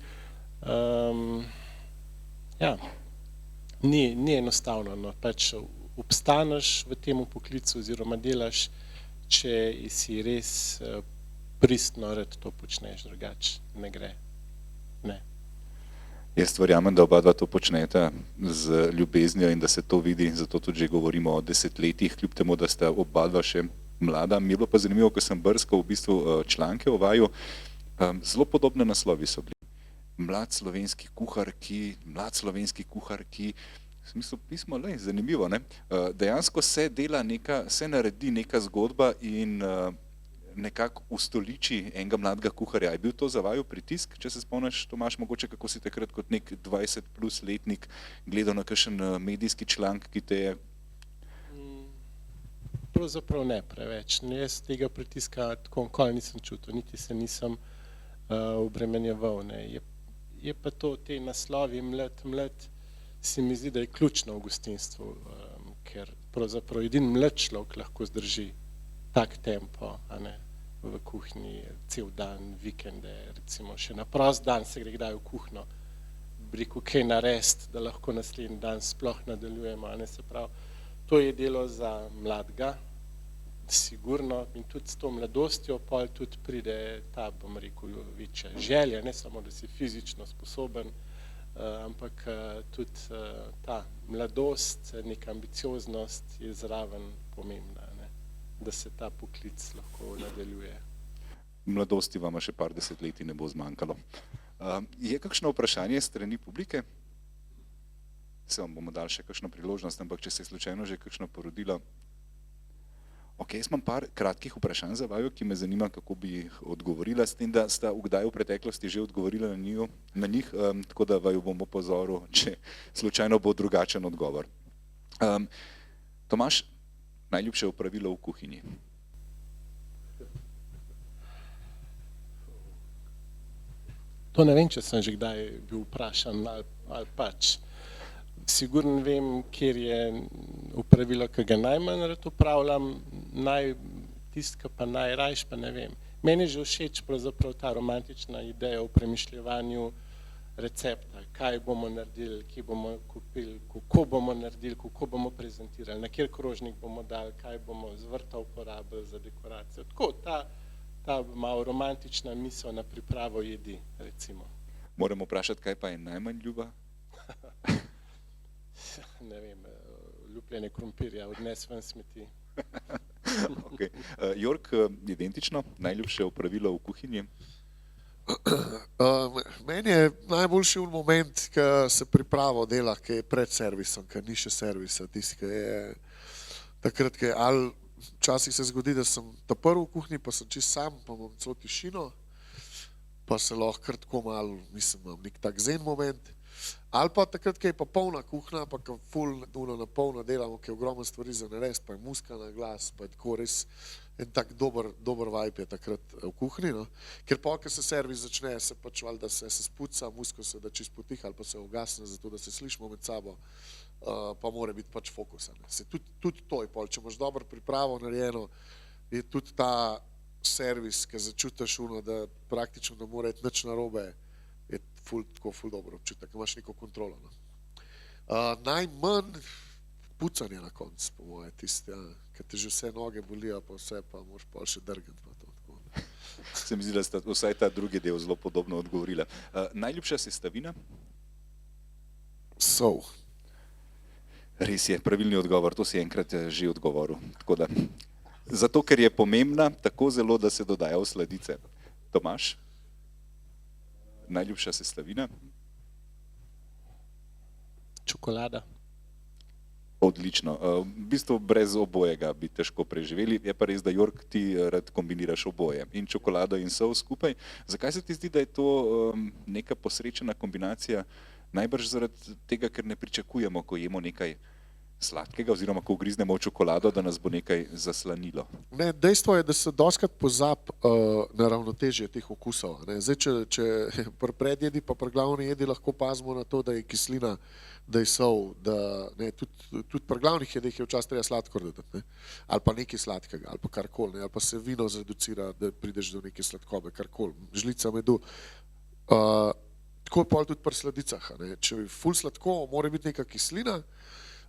Ja, ni enostavno, no, pač obstaneš v tem poklicu oziroma delaš, če si res pristno rad to počneš, drugače ne gre. Ne. Jaz verjamem, da oba dva to počnete z ljubeznijo in da se to vidi, zato tudi že govorimo o desetletjih, kljub temu, da sta oba dva še mlada. Mi je bilo pa zanimivo, ko sem brskal v bistvu članke o vaju, zelo podobne naslovi so bili. Mlad slovenski kuhar, ki v smislu pismo, zanimivo, ne? Dejansko se dela se naredi neka zgodba in nekako ustoliči enega mladega kuharja. Je bil to za vaju pritisk, če se spomniš, Tomaž, mogoče kako si takrat kot nek 20 plus letnik gledal na kakšen medijski članek, ki te je? Pravzaprav ne preveč. Jaz tega pritiska tako nikoli nisem čutil, niti se nisem obremenjeval. Je pa to, te naslovi mlad, se mi zdi, da je ključno v gostinstvu, ker pravzaprav edini mlad človek lahko zdrži tak tempo, v kuhinji cel dan, vikende, recimo še na prost dan se gre kdaj v kuhinjo, bi rekel, kaj narediti, da lahko naslednji dan sploh nadaljujemo, se pravi, to je delo za mladega, sigurno, in tudi s to mladostjo pol tudi pride ta, bom rekel, večja želja, ne samo, da si fizično sposoben, ampak tudi ta mladost, neka ambicioznost je zraven pomembna, da se ta poklic lahko nadaljuje. Mladosti vama še par desetletij ne bo zmanjkalo. Je kakšno vprašanje strani publike? Se vam bomo dali še kakšno priložnost, ampak če se je slučajno že kakšno porodilo. Ok, jaz imam par kratkih vprašanj za vaju, ki me zanima, kako bi jih odgovorila, s tem, da sta kdaj v preteklosti že odgovorila na njih, tako da vaju bom opozoril, če slučajno bo drugačen odgovor. Tomaž, najljubše opravilo v kuhinji? To ne vem, če sem že kdaj bil vprašan ali pač. Sigurno vem, kjer je opravilo, ki ga najmanj rad upravljam, tisto, pa najrajš, pa ne vem. Meni je že všeč pravzaprav ta romantična ideja o premišljevanju recepta, kaj bomo naredili, kje bomo kupili, kako bomo naredili, kako bomo prezentirali, na kjer krožnik bomo dali, kaj bomo z vrta uporabili za dekoracijo. Tako, ta malo romantična misel na pripravo jedi, recimo. Moram vprašati, kaj pa je najmanj ljuba? Ne vem, lupljene krompirja, odnes ven smeti. Okay. Jorg, identično, najljubše opravilo v kuhinji? Meni je najboljši moment, ko se pripravo dela, ki je pred servisom, ki ni še servisa, tisti, ki je takrat, ki je ali včasih se zgodi, da sem prvi v kuhinji, pa sem čist sam, pa imam celo tišino, pa se lahko kar tako malo, mislim, imam nek tak zen moment. Ali pa takrat, ko je pa polna kuhna, pa ko ful na polno delamo, ki je ogromno stvari za narediti, pa je muska na glas, pa je tako res en tak dober vibe je takrat v kuhinji, no. Ker pa, ko se servis začne, se pač valjda se spuca, musko se da čisto potiha ali pa se ugasne, zato da se slišimo med sabo, pa mora biti pač fokus. Se tudi to je pol, če imaš dobro pripravo narejeno, je tudi ta servis, ki začutiš da praktično ne more iti nič narobe, je ful dobro občutek, imaš neko kontrolo. No. Najmanj pucanje na koncu, po moje, tisti, ker te že vse noge bolijo, pa vse, pa moraš pol še drgati. Pa to, tako. Se mi zdi, da sta vsaj ta drugi del zelo podobno odgovorila. Najljubša sestavina? Sol. Res je, pravilni odgovor, to si enkrat že odgovoril. Tako da, zato, ker je pomembna tako zelo, da se dodaja v sladice. Tomaž? Najljubša sestavina? Čokolada. Odlično. V bistvu brez obojega bi težko preživeli. Je pa res, da Jork, ti rad kombiniraš oboje. In čokolado in sol skupaj. Zakaj se ti zdi, da je to neka posrečena kombinacija? Najbrž zaradi tega, ker ne pričakujemo, ko jemo nekaj sladkega oziroma ko ugriznemo v čokolado, da nas bo nekaj zaslanilo. Ne, dejstvo je, da se dostikrat pozab na ravnotežje teh okusov. Ne. Zdaj, če pri predjedi pa pri glavni jedi lahko pazimo na to, da je kislina, da je sol, da ne, tudi pri glavnih jedeh je včasih treba sladkor dodati, ne. Ali pa nekaj sladkega, ali pa karkoli, ali pa se vino zreducira, da prideš do neke sladkobe, karkoli, žlica medu. Tako je pol tudi pri sladicah. Ne. Če je ful sladko, mora biti neka kislina,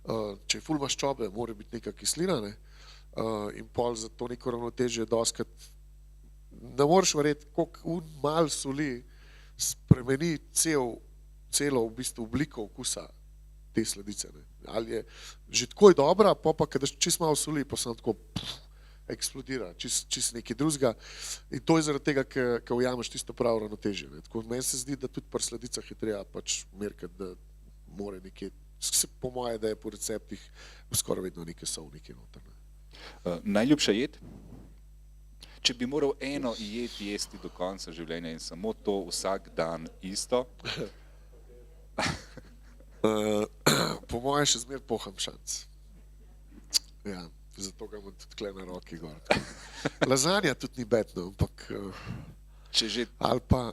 če je ful maščobe, mora biti neka kislina, ne? In pol za to neko ravnotežje doskrat ne moreš verjeti, koliko malo soli spremeni celo v bistvu obliko okusa te sladice. Ne? Ali je že tako je dobra, pa kad daš čist malo soli, pa sem tako eksplodira, čist nekaj drugega. In to je zaradi tega, ker ujameš tisto pravo ravnotežje. Ne? Tako meni se zdi, da tudi pri sladicah je treba pač merkati, da more nekje, po moje, da je po receptih skoraj vedno nekaj sol, nekaj noter. Najljubša jed? Če bi moral eno jed jesti do konca življenja in samo to vsak dan isto? Po moje še zmer poham šanc. Ja, zato ga imam tudi tukaj na roki gor. Lazanja tudi ni bedno, ampak Če že... ali pa...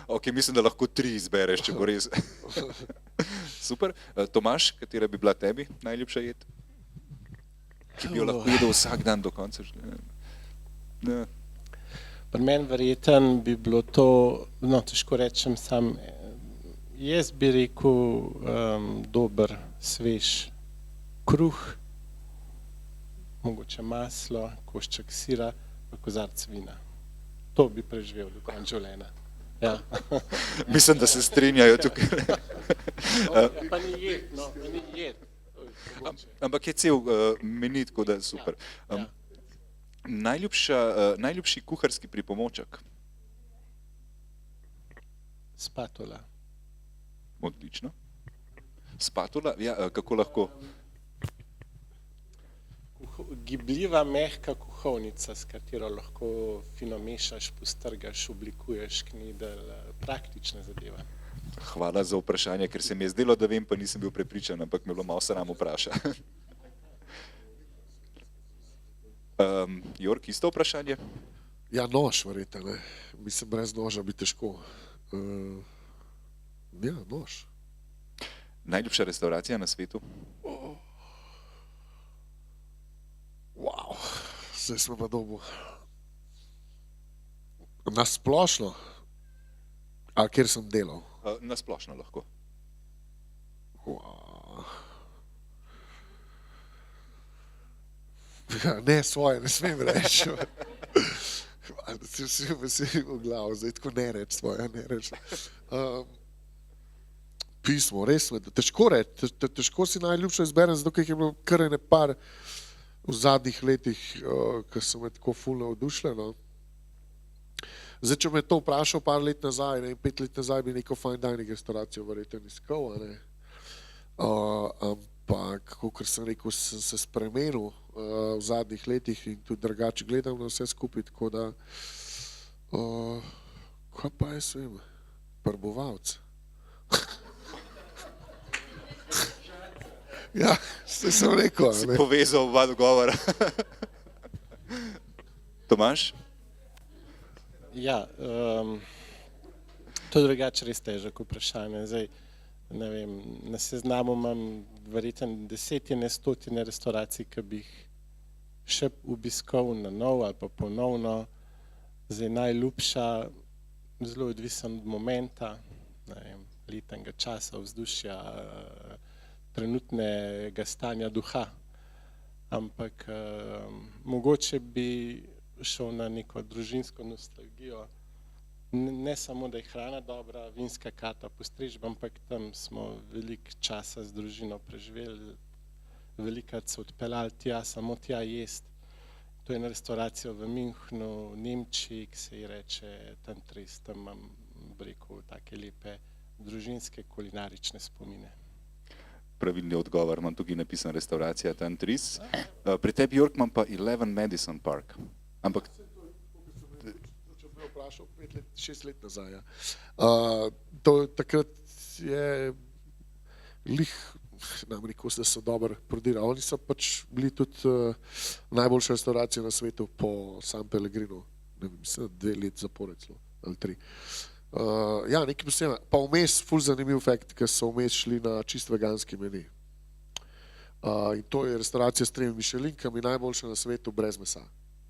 Ok, mislim, da lahko 3 izbereš, če bo res. Super. Tomaž, katera bi bila tebi najljubša jed? Ki bi jo lahko jedel vsak dan do konca življenja? Pri meni verjetno bi bilo to, no težko rečem sam, jaz bi rekel dober, svež kruh, mogoče maslo, košček sira, pa kozarec vina. To bi preživel do konca življenja. Ja. Mislim, da se strinjajo tukaj. Pa ni jed, no, pa ni jed. Ampak je cel meni, tako da super. Najljubši kuharski pripomoček? Spatula. Odlično. Spatula? Ja, kako lahko? Gibljiva, mehka kuhovnica, s katero lahko fino mešaš, postrgaš, oblikuješ knedel, praktična zadeva. Hvala za vprašanje, ker se mi je zdelo, da vem, pa nisem bil prepričan, ampak me bilo malo sram vprašati. Jork, isto vprašanje? Ja, nož, verjete, ne. Mislim, brez noža bi težko. Ja, nož. Najljubša restauracija na svetu? Wow, zdaj smo pa dobu. Na splošno? A kjer sem delal? Na splošno lahko. Wow. Ja, ne, svoje ne smem reči. Da si vsi veselim v glavo, zdaj tako ne reči svoje, ne reči. Pismo, res me, težko reči, težko si najljubše izberem, zato ker je bilo kar ene par v zadnjih letih, ki so me tako ful navdušile, no. Zdaj, če me to vprašal par let nazaj, ne, 5 let nazaj bi neko fine dining restauracijo verjetno iskal, ne. Ampak, kakor sem rekel, sem se spremenil v zadnjih letih in tudi drugače gledam na vse skupaj, tako da, kaj pa jaz vem, prbovalc. Ja, sem rekel. Si Ne. povezal oba dogovora. Tomaž? Ja, to je drugače res težko vprašanje. Zdaj, ne vem, na seznamu imam verjetno desetine, stotine restauracij, ki bi jih še obiskal na nov ali pa ponovno. Zdaj najljubša, zelo odvisen od momenta, ne vem, letnega časa, vzdušja, trenutnega stanja duha. Ampak mogoče bi šel na neko družinsko nostalgijo. Ne samo, da je hrana dobra, vinska karta, postrežba, ampak tam smo veliko časa z družino preživeli, velikokrat se odpeljali tja, samo tja jesti. To je ena restauracija v Münchnu, v Nemčiji, ki se ji reče Tantris, tam imam, bi rekel, take lepe družinske kulinarične spomine. Pravilni odgovor, imam tukaj napisan restauracija Tantris. Pri tebi, Jörg, imam pa 11 Madison Park. Ampak Če bi me vprašal 6 let nazaj. Ja. Takrat je lih, nam rekel, da so dobro prodirali. Oni so pač bili tudi najboljša restauracija na svetu po San Pellegrinu. Ne vem, mislim, 2 let zapored celo, ali 3. Ja, nekaj posebno. Pa vmes, ful zanimiv fakt, ker so vmes šli na čist veganski meni. In to je restauracija s 3 mišelinkami, najboljša na svetu brez mesa.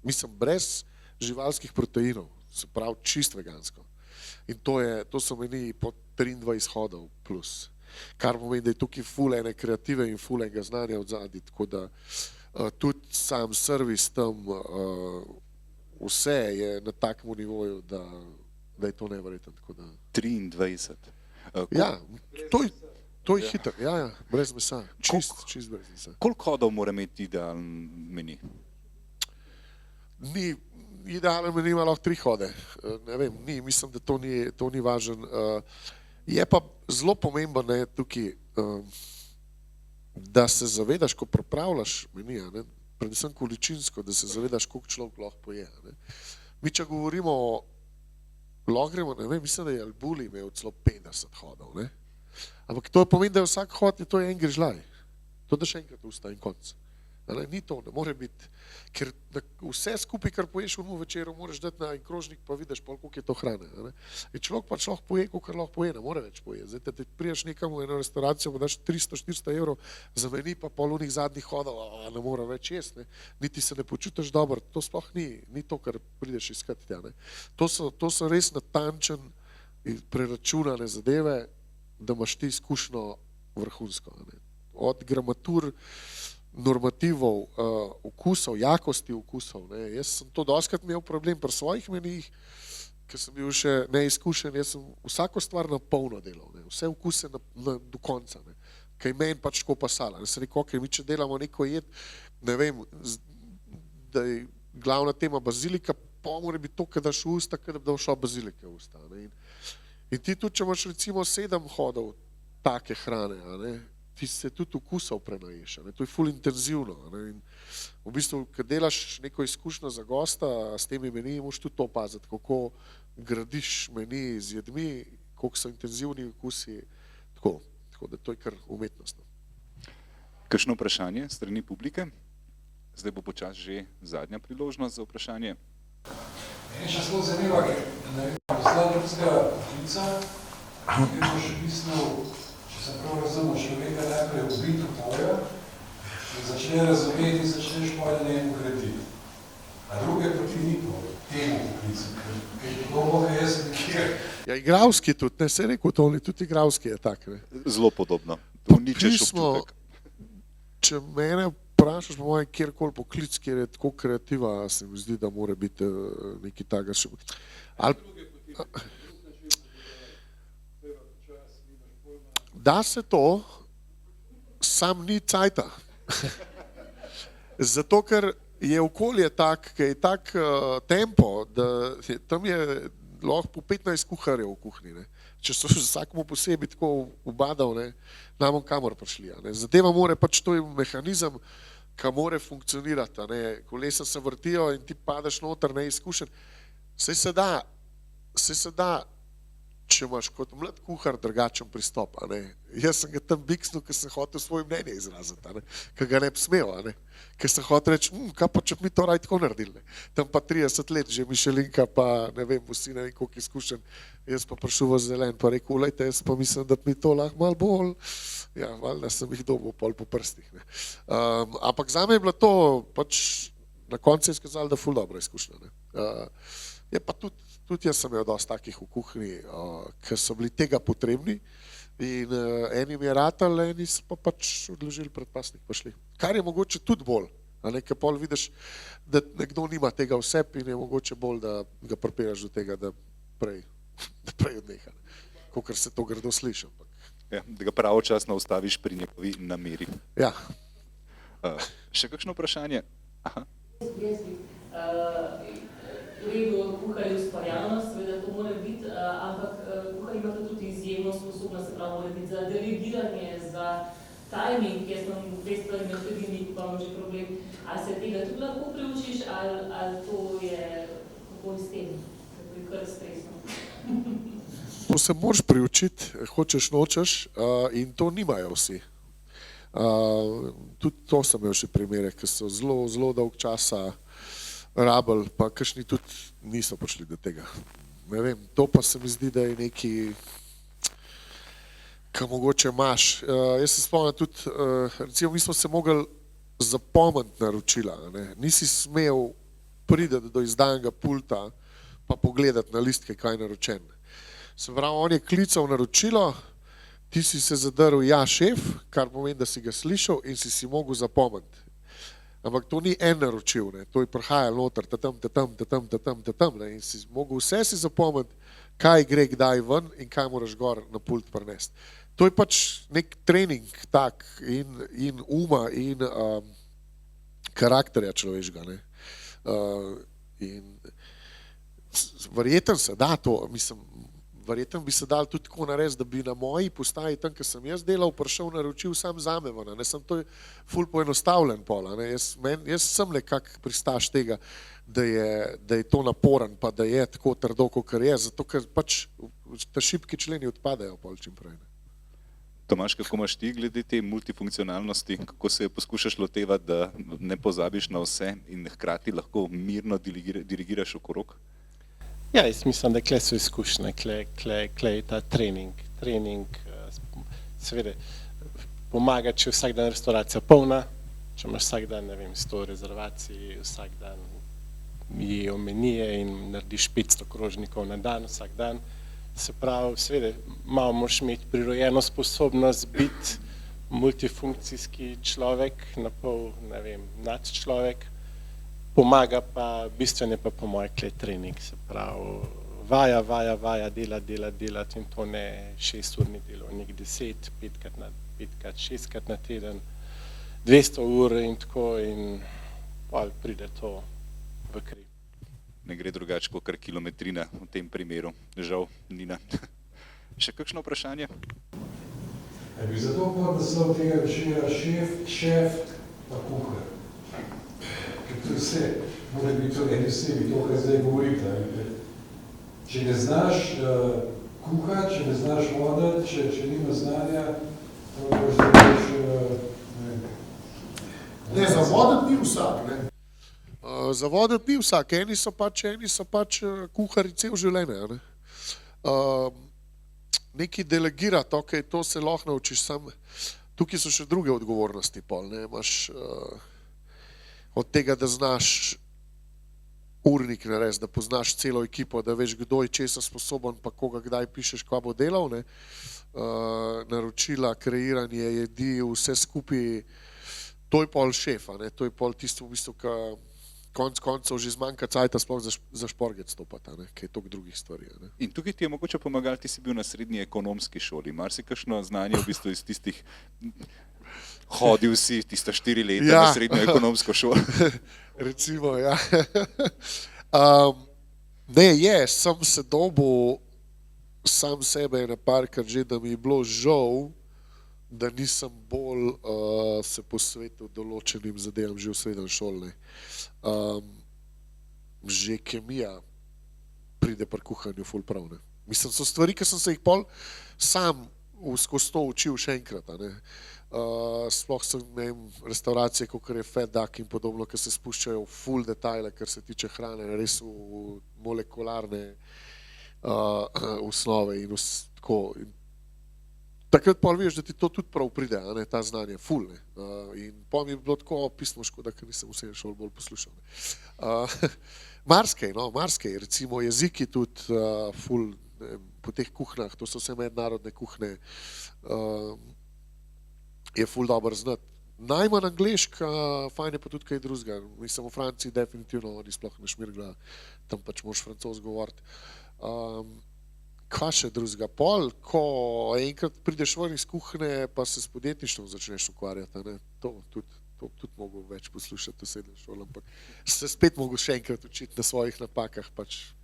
Mislim, brez živalskih proteinov, se pravi čist vegansko. In to so meni po 23 hodov plus. Kar pomeni, da je tukaj ful ene kreative in ful enega znanja od zadnji, tako da tudi sam servis tam, vse je na takem nivoju, da je to neverjetno. 23. Ja, to je hiter, ja, brez mesa, čist brez mesa. Koliko hodov mora imeti idealen meni? Ni idealen meni, ima lahko 3 hode. Ne vem, mislim, da to ni važen. Je pa zelo pomembno tukaj, da se zavedaš, ko pripravljaš menija, predvsem količinsko, da se zavedaš, koliko človek lahko poje. Ne. Mi, če govorimo o Logremu, ne vem, mislim, da je Albuli imel celo 50 hodov. Ne. Ampak to pomeni, da je vsak hod, to je en grižljaj. To daš enkrat v usta in konc. Ni to, ne more biti, ker vse skupaj, kar poješ v večeru, moraš dati na en krožnik, pa vidiš, koliko je to hrane. In človek pač lahko poje, koliko lahko poje, ne more več poje. Zdaj, te priješ nekam v eno restauracijo, pa daš 300-400 evrov, za meni pa pol unih zadnjih hodov, ne more več jesti, niti se ne počutiš dobro, to sploh ni to, kar prideš iskati tja. To so res natančen in preračunane zadeve, da imaš ti izkušnjo vrhunsko. Od gramatur, normativov, okusov, jakosti okusov. Jaz sem to dostikrat imel problem pri svojih menijih, ker sem bil še neizkušen, jaz sem vsako stvar na polno delal, vse okuse do konca, kaj meni pač tako pasala. Sem rekel, ok, mi če delamo neko jed, ne vem, da je glavna tema bazilika, pa mora biti to, kad daš v usta, kad da šla bazilika v usta. In ti tudi, če imaš recimo 7 hodov take hrane, ti se tudi okusov prenaješ, to je ful intenzivno. In v bistvu, kad delaš neko izkušnjo za gosta s temi meniji, moraš tudi to opaziti, kako gradiš meniji z jedmi, koliko so intenzivni okusi, tako da to je kar umetnostno. Kakšno vprašanje strani publike? Zdaj bo počas že zadnja priložnost za vprašanje. Meni še zelo zanima, ker ne vem, poslal ljudskega poklica, ki boš v bistvu, če se prav razumel, človeka najprej ubiti v pojo, da začne razumeti in začneš pojo njemu graditi. A druge poti ni po temu poklicu, ker je podobno, da jaz sem nekjer. Ja, igravski tudi, ne, se je rekel, Toni, tudi igravski je tak. Zelo podobno. Uničeš občutek. Če mene vprašaš, po mojem, kjerkoli poklic, kjer je tako kreativa, se mi zdi, da mora biti nekaj takega še. Da se to, sam ni cajta. Zato, ker je okolje tak, ker je tak tempo, da tam je lahko po 15 kuharjev v kuhinji. Če so vsakmu posebej tako ubadal, nam kamor prišli. Zadeva mora pač, to je mehanizem, ki mora funkcionirati. Kolesa se vrtijo in ti padeš noter neizkušen. Saj se da če imaš kot mlad kuhar drugačen pristop. A ne. Jaz sem ga tam biksnil, ker sem hotel svoje mnenje izraziti, a ne. Ker ga ne bi smel, a ne. Ker sem hotel reči, kaj pa če bi mi to raj tako naredili. Ne. Tam pa 30 let, že Mišelinka, pa ne vem, vsi ne vem koliko izkušenj. Jaz pa prišel v Zelen, pa rekel, lejte, jaz pa mislim, da mi to lahko malo bolj. Ja, valjda sem jih dobil pol po prstih. Ne. Ampak zame je bilo to, pač na koncu je izkazalo, da ful dobra izkušnja. Ne. Je pa tudi jaz sem imel dosti takih v kuhinji, ki so bili tega potrebni in enim je ratal, eni so pa pač odložili predpasnik pa šli. Kar je mogoče tudi bolj, a ne, ker pol vidiš, da nekdo nima tega v sebi in je mogoče bolj, da ga pripeljaš do tega, da prej odneha, kakor se to grdo sliši. Ja, da ga pravočasno ustaviš pri njegovi nameri. Ja. Še kakšno vprašanje? Aha. V redu, kuhar je ustvarjalnost, seveda to mora biti, ampak kuhar imate tudi izjemno sposobnost, se pravi, mora biti za delegiranje, za timing, jaz imam dve stvari med ljudmi, pa imam že problem, ali se tega tudi lahko preučiš, ali to je kako s tem, kako je kar stresno. To se moraš priučiti, hočeš, nočeš in to nimajo vsi. Tudi to sem imel še primere, ki so zelo dolg časa rabili, pa kakšni tudi niso prišli do tega. Ne vem, to pa se mi zdi, da je neki, ki mogoče imaš. Jaz se spomnim tudi, recimo mi smo se mogli zapomniti naročila, ne. Nisi smel priti do izdanega pulta pa pogledati na listke, kaj je naročen. Se pravi, on je klical naročilo, ti si se zadrl, ja, šef, kar pomeni, da si ga slišal in si mogel zapomniti. Ampak to ni en naročil, ne. To je prihajalo noter, tatam, ne. In si mogel vse si zapomniti, kaj gre kdaj ven in kaj moraš gor na pult prinesti. To je pač nek trening tak in uma in karakterja človeškega, ne. In verjetno se da to, mislim, verjetno bi se dal tudi tako narediti, da bi na moji postaji, tam, kjer sem jaz delal, prišel naročil sam zame, ne, sem to ful poenostavljen pol, ne, jaz sem nekak pristaš tega, da je to naporen, pa da je tako trdo, kakor je, zato ker pač ta šibki členi odpadajo pol čim prej. Tomaž, kako imaš ti glede te multifunkcionalnosti, kako se poskušaš lotevati, da ne pozabiš na vse in hkrati lahko mirno dirigiraš okrog? Ja, jaz mislim, da kle so izkušnje, kle je ta trening, seveda pomaga, če vsak dan restauracija polna, če imaš vsak dan, ne vem, 100 rezervacij, vsak dan jejo menije in narediš 500 krožnikov na dan, vsak dan, se pravi, seveda, malo moraš imeti prirojeno sposobnost biti multifunkcijski človek, napol, ne vem, nadčlovek. Pomaga pa, bistveno je pa po mojem kle trening, se pravi, vaja, delati in to ne 6-urni delovnik, 10, 5krat, 6krat na teden, 200 ur in tako in pol pride to v kri. Ne gre drugače kot kar kilometrina v tem primeru, žal, Nina. Še kakšno vprašanje? Bi zato podnaslov tega večera šef pa kuhar. Ker to vse mora biti v eni osebi, to, kar zdaj govorite. Če ne znaš kuhati, če ne znaš voditi, če nima znanja, to boš zareč, Ne, za voditi ni vsak, ne. Za voditi ni vsak, eni so pač kuhari cel življenje, ne. Neki delegirati, ok, to se lahko naučiš sam. Tukaj so še druge odgovornosti pol, ne, imaš od tega, da znaš urnik narediti, da poznaš celo ekipo, da veš, kdo je česa sposoben, pa koga kdaj pišeš, kva bo delal, ne. Naročila, kreiranje, jedi, vse skupaj, to je pol šefa, ne, to je pol tisto v bistvu, ka konc koncev že zmanjka cajta sploh za šporget stopati, ne, kaj je toliko drugih stvari, ne. In tukaj ti je mogoče pomagal, ti si bil na srednji ekonomski šoli, marsikakšno znanje v bistvu iz tistih, hodil si tista 4 leta na srednjo ekonomsko šolo. Recimo, ja. Sem se dobil sam sebe parkrat že, da mi je bilo žal, da nisem bolj se posvetil določenim zadevam že v srednji šoli. Že kemija pride pri kuhanju ful prav, ne. Mislim, so stvari, ki sem se jih pol sam skozi to učil še enkrat. A ne. Sploh so restauracije, kot je Fat Duck in podobno, ki se spuščajo v full detajle, kar se tiče hrane, res v molekularne osnove in tako. Takrat pa veš, da ti to tudi prav pride, a ne, ta znanje, ful. In pa mi je bilo tako pismo škoda, ker nisem vse šol bolj poslušal. Marsikaj, no, marsikaj, recimo jeziki tudi ful po teh kuhnjah, to so vse mednarodne kuhne, je ful dobro znati. Najmanj angleška, fajn je pa tudi kaj drugega. Mislim, v Franciji definitivno oni sploh ne šmirgla, tam pač moraš francoz govoriti. Kaj še drugega? Pol, ko enkrat prideš ven iz kuhne, pa se s podjetništvom začneš ukvarjati, ne? To tudi mogo več poslušati v srednji šoli, ampak se spet mogo še enkrat učiti na svojih napakah, pač.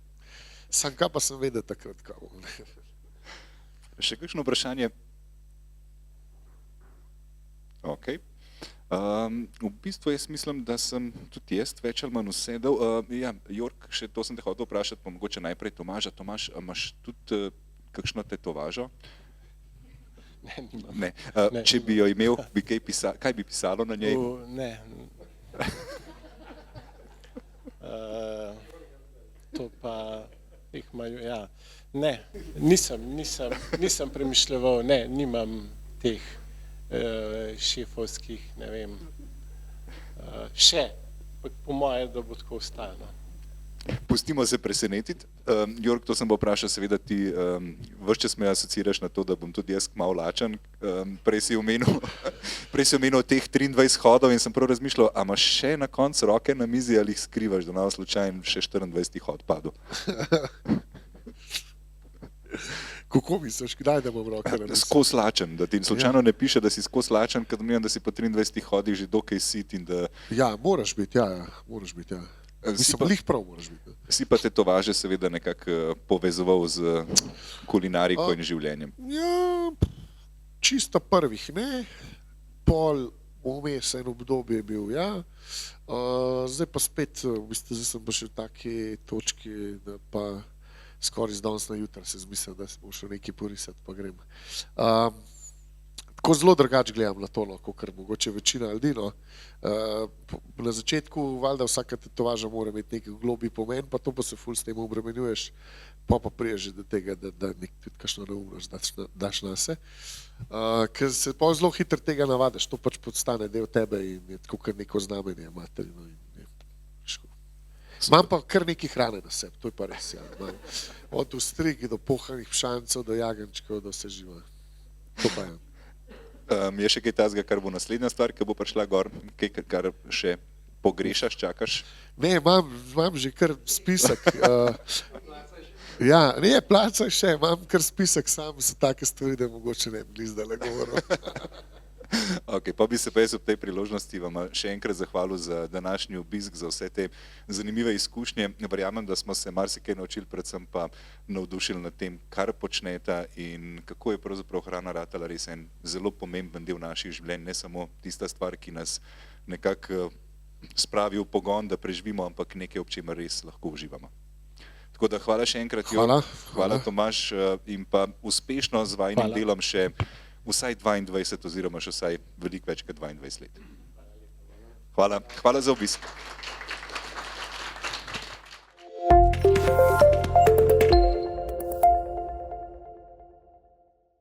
Sam kaj pa sem vedel takrat, kako. Še kakšno vprašanje? Ok. V bistvu jaz mislim, da sem tudi jaz več ali manj usedel. Ja, Jork, še to sem te hotel vprašati, pa mogoče najprej Tomaža. Tomaž, imaš tudi kakšno tetovažo? Ne, nimam. Ne. Če bi jo imel, bi kaj bi pisalo na njej? Ne. To pa jih imajo, ja. Ne, nisem premišljeval, ne, nimam teh šefovskih, ne vem, še, po moje, da bo tako ostalo. Pustimo se presenetiti. Jork, to sem bo vprašal, seveda ti ves čas me asociraš na to, da bom tudi jaz malo lačen. Prej si omenil teh 23 hodov in sem prav razmišljal, a imaš še na koncu roke na mizi ali jih skrivaš, da na slučajno še 24 hod padel? Kako misliš, kdaj da bom roke na mizi? Skos lačen, da ti slučajno ne piše, da si skos lačen, ker domnevam, da si po 23 hodih že dokaj sit in da... Ja, moraš biti, moraš biti, ja. Mislim, lih prav moraš biti. Si pa tetovaže seveda nekako povezoval z kulinariko in življenjem. Ja, čisto prvih ne, pol vmes en obdobje je bil, ja. Zdaj pa spet, v bistvu zdaj sem pa še v taki točki, da pa skoraj z danes na jutra se zmislil, da se bom šel nekaj porisati, pa grem. Tako zelo drugače gledam na to, kot mogoče večina ljudi. Na začetku valjda vsaka tetovaža mora imeti neki globlji pomen, pa to pa se ful s tem obremenjuješ, pa priješ do tega, da tudi kakšno neumnost daš nase. Ker se pa zelo hitro tega navadiš, to pač postane del tebe in je tako kar neko znamenje materino. Imam pa kar nekaj hrane na sebi, to je pa res. Ja. Od ustrig do pohanih pšancev, do jagenčkov, do vse živa. To pa je. Je še kaj tazga, kar bo naslednja stvar, ki bo prišla gor, kaj, kar še pogrešaš, čakaš? Ne, imam že kar spisek. Ja, ne, placa še, imam kar spisek, sam so take stvari, da mogoče ne bi zdajle govoril. Ok, pa bi se pa jaz ob tej priložnosti vam še enkrat zahvalil za današnji obisk, za vse te zanimive izkušnje. Verjamem, da smo se marsikaj naučili, predvsem pa navdušili nad tem, kar počneta in kako je pravzaprav hrana ratala res en zelo pomemben del naših življenj, ne samo tista stvar, ki nas nekako spravi v pogon, da preživimo, ampak nekaj, ob čemer res lahko uživamo. Tako da hvala še enkrat, hvala Tomaž in pa uspešno z vajnim delom še vsaj 22 oziroma še vsaj veliko več kot 22 let. Hvala za obisk.